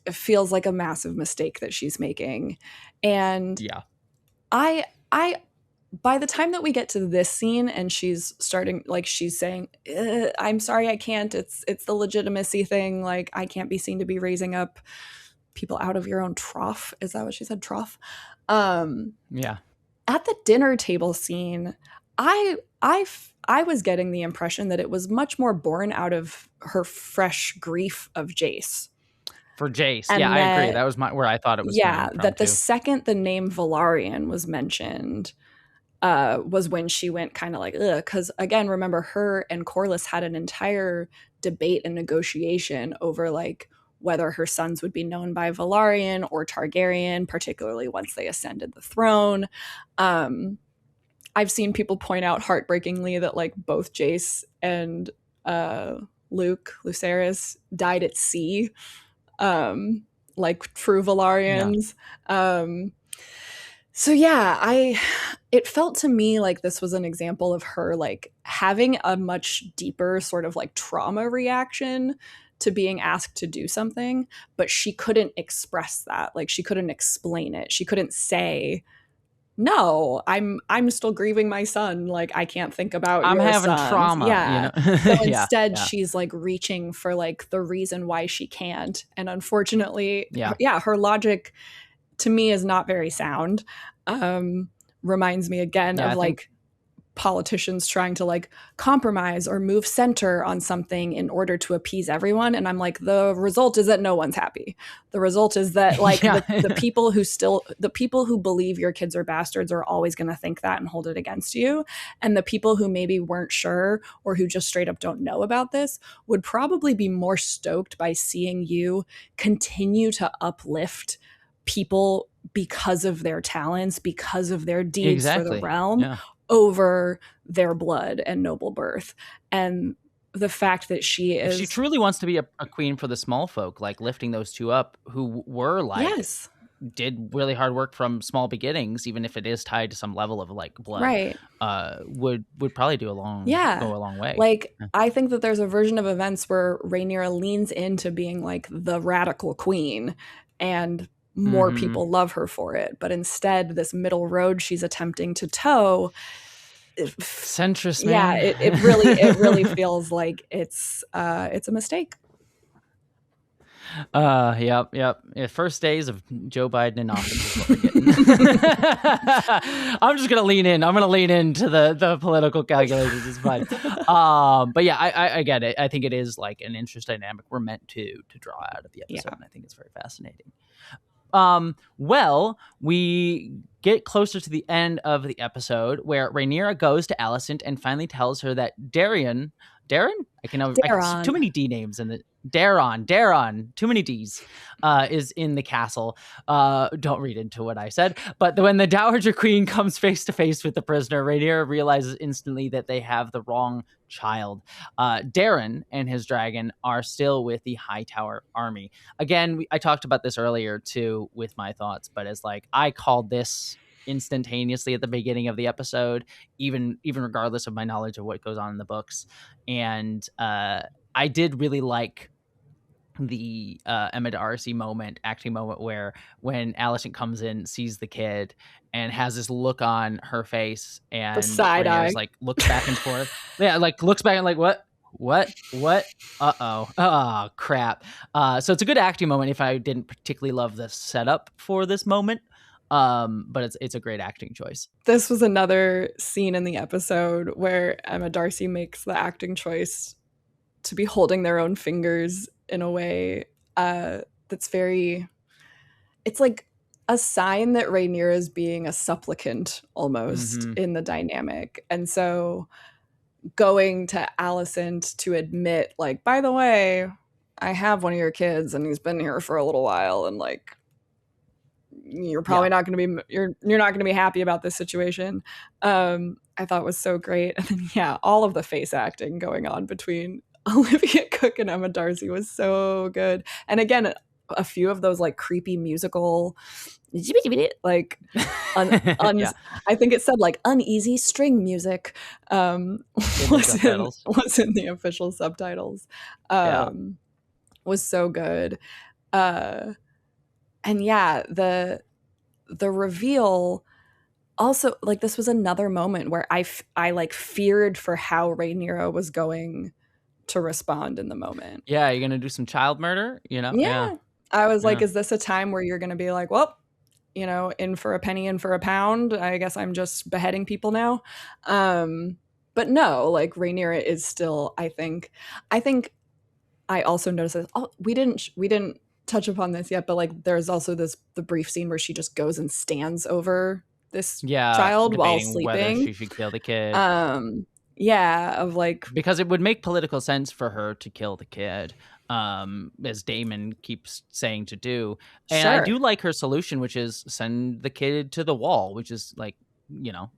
feels like a massive mistake that she's making. And I by the time that we get to this scene and she's starting, like she's saying, I'm sorry, I can't, it's the legitimacy thing, like I can't be seen to be raising up people out of your own trough. Is that what she said? Trough? At the dinner table scene, I was getting the impression that it was much more born out of her fresh grief of Jace. For Jace, and I agree. That was where I thought it was. That the second the name Velaryon was mentioned, was when she went kind of like, ugh. Because again, remember, her and Corlys had an entire debate and negotiation over like whether her sons would be known by Velaryon or Targaryen, particularly once they ascended the throne. I've seen people point out heartbreakingly that like both Jace and Lucerys died at sea, like true Velaryons. So yeah, it felt to me like this was an example of her like having a much deeper sort of like trauma reaction to being asked to do something, but she couldn't express that. Like she couldn't explain it. She couldn't say, no, I'm still grieving my son. Like I can't think about I'm your having sons. trauma. Yeah. You know? So instead she's like reaching for like the reason why she can't. And unfortunately, her logic to me is not very sound. Reminds me again of like politicians trying to like compromise or move center on something in order to appease everyone. And I'm like, the result is that no one's happy. The result is that like the people who believe your kids are bastards are always going to think that and hold it against you. And the people who maybe weren't sure or who just straight up don't know about this would probably be more stoked by seeing you continue to uplift people because of their talents, because of their deeds for the realm, over their blood and noble birth. And the fact that she truly wants to be a queen for the small folk, like lifting those two up who were like did really hard work from small beginnings, even if it is tied to some level of like blood, would probably go a long way. Like I think that there's a version of events where Rhaenyra leans into being like the radical queen, and more people love her for it. But instead, this middle road she's attempting to toe, centrist, man. Yeah, it really feels like it's a mistake. Yep. First days of Joe Biden in office is what we're getting. I'm just gonna lean in. I'm gonna lean into the political calculations. It's fine. But yeah, I get it. I think it is like an interesting dynamic we're meant to draw out of the episode, and I think it's very fascinating. Well, we get closer to the end of the episode where Rhaenyra goes to Alicent and finally tells her that Darren, too many D names in the Daron, too many D's, is in the castle. Don't read into what I said, but when the Dowager Queen comes face to face with the prisoner, Rhaenyra realizes instantly that they have the wrong child. Darren and his dragon are still with the Hightower army. Again, I talked about this earlier too with my thoughts, but it's like I called this instantaneously at the beginning of the episode, even regardless of my knowledge of what goes on in the books. And I did really like the Emma D'Arcy acting moment where when Alicent comes in, sees the kid and has this look on her face, and the side eye, like looks back and forth. Like looks back and like what? Oh crap. So it's a good acting moment, if I didn't particularly love the setup for this moment. But it's a great acting choice. This was another scene in the episode where Emma D'Arcy makes the acting choice to be holding their own fingers in a way that's very, it's like a sign that Rhaenyra is being a supplicant almost in the dynamic. And so going to Alicent to admit, like, by the way, I have one of your kids and he's been here for a little while, and like, you're probably not going to be, you're not going to be happy about this situation. I thought was so great. And then, all of the face acting going on between Olivia Cooke and Emma D'Arcy was so good. And again, a few of those like creepy musical, like I think it said like uneasy string music was in the official subtitles. Was so good. And the reveal also, like, this was another moment where I like feared for how Rhaenyra was going to respond in the moment. Yeah, you're gonna do some child murder, you know? Yeah. I was like, is this a time where you're gonna be like, well, you know, in for a penny, in for a pound, I guess I'm just beheading people now. But no, like Rhaenyra is still, I think I also noticed that we didn't touch upon this yet, but like there's also the brief scene where she just goes and stands over this child while sleeping. Whether she should kill the kid. Of like, because it would make political sense for her to kill the kid, as Daemon keeps saying to do. And I do like her solution, which is send the kid to the wall, which is like, you know,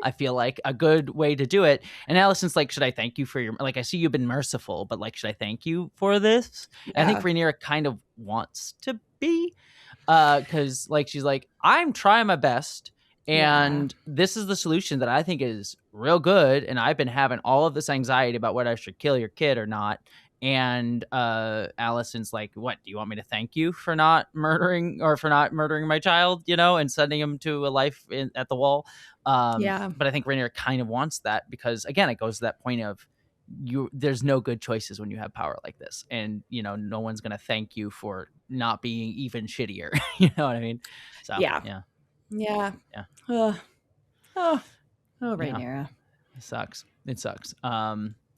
I feel like a good way to do it. And Alicent's like, should I thank you for your, like, I see you've been merciful, but like, should I thank you for this? I think Rhaenyra kind of wants to be, because like, she's like, I'm trying my best. And this is the solution that I think is real good. And I've been having all of this anxiety about whether I should kill your kid or not. And Alicent's like, what, do you want me to thank you for not murdering my child, you know, and sending him to a life at the wall? But I think Rhaenyra kind of wants that because, again, it goes to that point of there's no good choices when you have power like this. And, you know, no one's going to thank you for not being even shittier. You know what I mean? So, Rhaenyra. It sucks.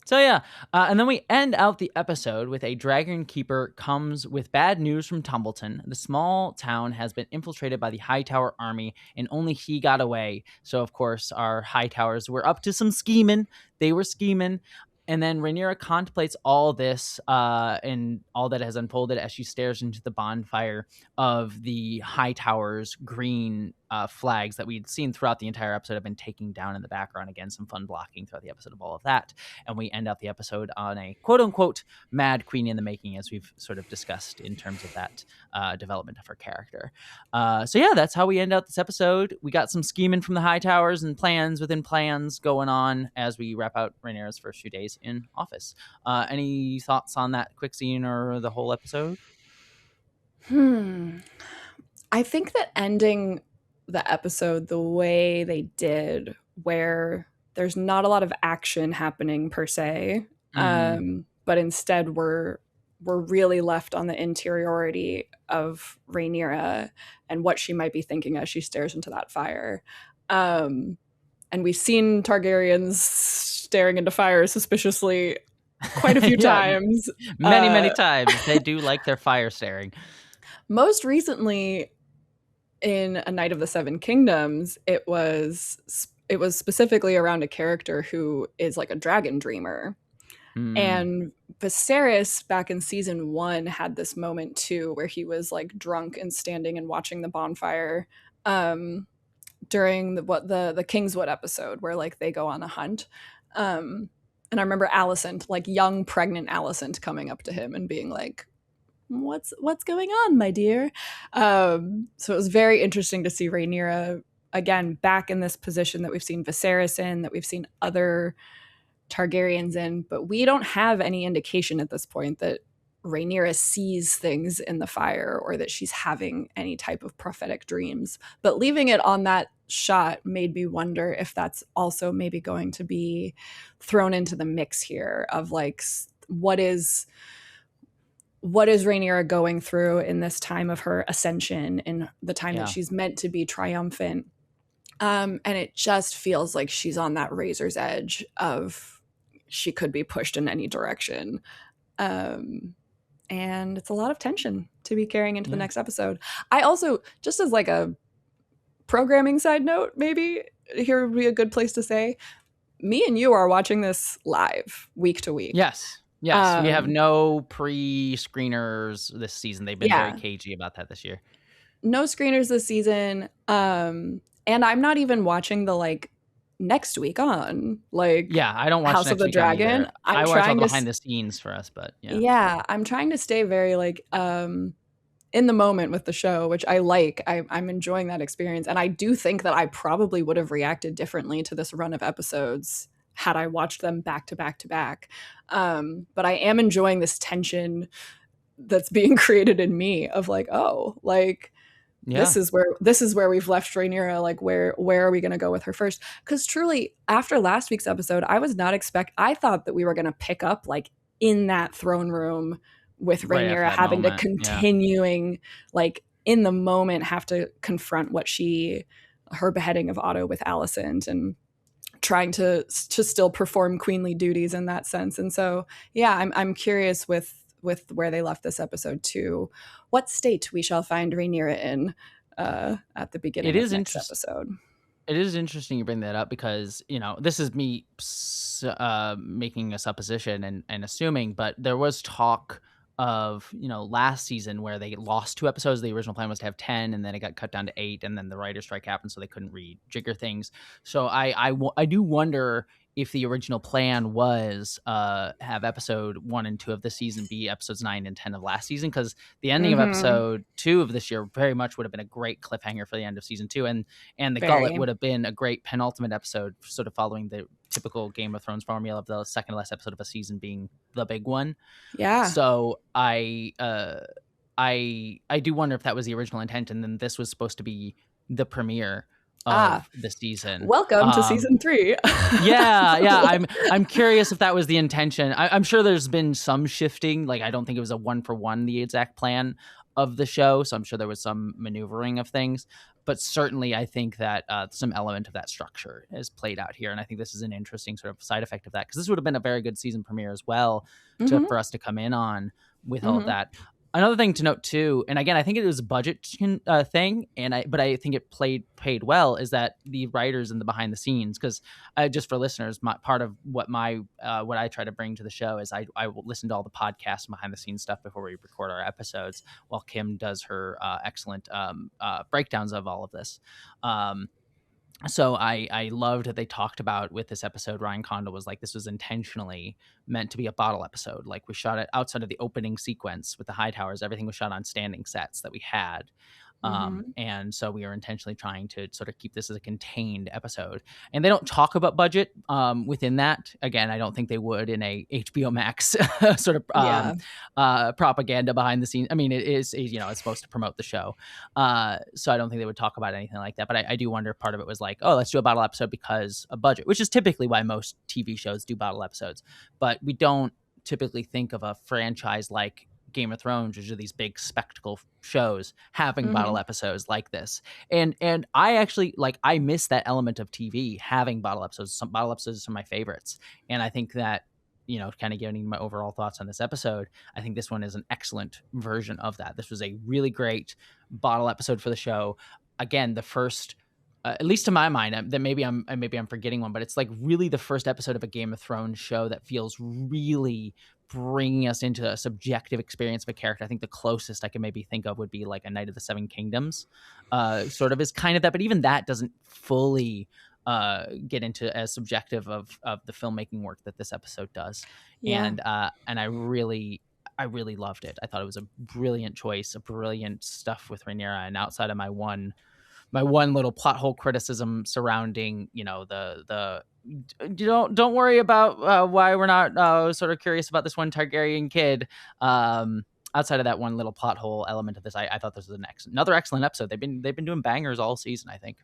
So yeah, and then we end out the episode with a dragon keeper comes with bad news from Tumbleton. The small town has been infiltrated by the Hightower army, and only he got away. So of course, our Hightowers were up to some scheming. They were scheming. And then Rhaenyra contemplates all this and all that has unfolded as she stares into the bonfire of the Hightower's green flags that we'd seen throughout the entire episode have been taking down in the background. Again, some fun blocking throughout the episode of all of that. And we end out the episode on a quote-unquote mad queen in the making, as we've sort of discussed in terms of that development of her character. So yeah, that's how we end out this episode. We got some scheming from the Hightowers and plans within plans going on as we wrap out Rhaenyra's first few days in office. Any thoughts on that quick scene or the whole episode? I think that ending the episode the way they did, where there's not a lot of action happening per se, but instead we're really left on the interiority of Rhaenyra and what she might be thinking as she stares into that fire. And we've seen Targaryens staring into fire suspiciously quite a few times. Many times. They do like their fire staring. Most recently, in A Night of the Seven Kingdoms, it was specifically around a character who is like a dragon dreamer. And Viserys back in season 1 had this moment too, where he was like drunk and standing and watching the bonfire during the Kingswood episode where like they go on a hunt. And I remember Alicent, like young pregnant Alicent, coming up to him and being like, what's going on, my dear? So it was very interesting to see Rhaenyra again back in this position that we've seen Viserys in, that we've seen other Targaryens in, but we don't have any indication at this point that Rhaenyra sees things in the fire or that she's having any type of prophetic dreams. But leaving it on that shot made me wonder if that's also maybe going to be thrown into the mix here of like, what is Rhaenyra going through in this time of her ascension, in the time that she's meant to be triumphant. And it just feels like she's on that razor's edge of she could be pushed in any direction. And it's a lot of tension to be carrying into the next episode. I also, just as like a programming side note, maybe here would be a good place to say, me and you are watching this live week to week. Yes, we have no pre-screeners this season. They've been very cagey about that this year. No screeners this season. And I'm not even watching the like next week on like I don't watch House of the Dragon. I watch all the behind the scenes for us, but I'm trying to stay very like in the moment with the show, which I like. I'm enjoying that experience, and I do think that I probably would have reacted differently to this run of episodes had I watched them back to back to back. But I am enjoying this tension that's being created in me of like, oh, like this is where we've left Rhaenyra. Like, where are we going to go with her first? Because truly, after last week's episode, I thought that we were going to pick up like in that throne room with Rhaenyra having to continuing like in the moment have to confront her beheading of Otto with Alicent and trying to still perform queenly duties in that sense. And so, I'm curious with where they left this episode too, what state we shall find Rhaenyra in at the beginning of next episode. It is interesting you bring that up because, this is me making a supposition and assuming, but there was talk of, last season where they lost 2 episodes. The original plan was to have 10, and then it got cut down to 8, and then the writer's strike happened, so they couldn't rejigger things. So I do wonder if the original plan was have episode 1 and 2 of this season be episodes 9 and 10 of last season, because the ending of episode 2 of this year very much would have been a great cliffhanger for the end of season 2, and the Gullet would have been a great penultimate episode, sort of following the typical Game of Thrones formula of the second to last episode of a season being the big one. So I do wonder if that was the original intent, and then this was supposed to be the premiere of the season. Welcome to season 3. I'm curious if that was the intention. I'm sure there's been some shifting. Like, I don't think it was a 1-for-1 the exact plan. of the show, so I'm sure there was some maneuvering of things, but certainly I think that some element of that structure is played out here, and I think this is an interesting sort of side effect of that, because this would have been a very good season premiere as well for us to come in on with all of that. Another thing to note too, and again, I think it was a budget thing, but I think it paid well, is that the writers and the behind the scenes, because just for listeners, part of what I try to bring to the show is I will listen to all the podcasts and behind the scenes stuff before we record our episodes, while Kim does her excellent breakdowns of all of this. So I loved that they talked about with this episode, Ryan Condal was like, this was intentionally meant to be a bottle episode. Like, we shot it outside of the opening sequence with the Hightowers. Everything was shot on standing sets that we had. And so we are intentionally trying to sort of keep this as a contained episode. And they don't talk about budget within that. Again, I don't think they would in a HBO Max sort of propaganda behind the scenes. I mean, it is, it's supposed to promote the show. So I don't think they would talk about anything like that. But I do wonder if part of it was like, oh, let's do a bottle episode because of budget, which is typically why most TV shows do bottle episodes. But we don't typically think of a franchise like Game of Thrones, which are these big spectacle shows, having bottle episodes like this. And I actually, like, I miss that element of TV having bottle episodes. Some bottle episodes are some of my favorites. And I think that, kind of getting my overall thoughts on this episode, I think this one is an excellent version of that. This was a really great bottle episode for the show. Again, the first, at least to my mind, that maybe I'm forgetting one, but it's like really the first episode of a Game of Thrones show that feels really bringing us into a subjective experience of a character. I think the closest I can maybe think of would be like a Knight of the Seven Kingdoms, sort of is kind of that, but even that doesn't fully get into as subjective of the filmmaking work that this episode does. And I really loved it. I thought it was a brilliant choice, a brilliant stuff with Rhaenyra, and outside of my one little plot hole criticism surrounding, the don't worry about why we're not sort of curious about this one Targaryen kid. Outside of that one little plot hole element of this, I thought this was another excellent episode. They've been doing bangers all season, I think.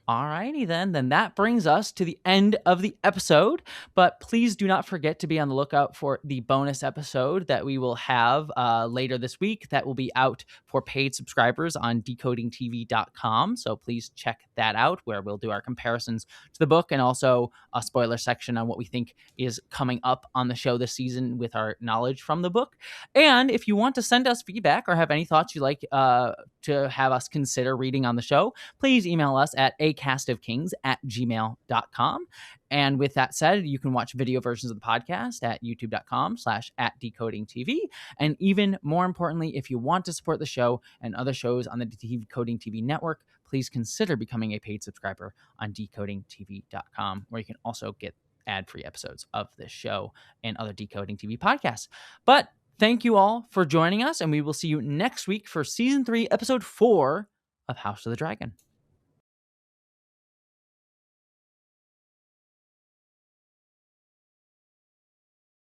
All righty then that brings us to the end of the episode, but please do not forget to be on the lookout for the bonus episode that we will have later this week that will be out for paid subscribers on decodingtv.com. So please check that out, where we'll do our comparisons to the book and also a spoiler section on what we think is coming up on the show this season with our knowledge from the book. And if you want to send us feedback or have any thoughts you'd like to have us consider reading on the show, please email us at acastofkings@gmail.com. And with that said, you can watch video versions of the podcast at youtube.com/@decodingtv. And even more importantly, if you want to support the show and other shows on the Decoding TV network, please consider becoming a paid subscriber on decodingtv.com, where you can also get ad-free episodes of this show and other Decoding TV podcasts. But thank you all for joining us, and we will see you next week for Season 3, Episode 4 of House of the Dragon.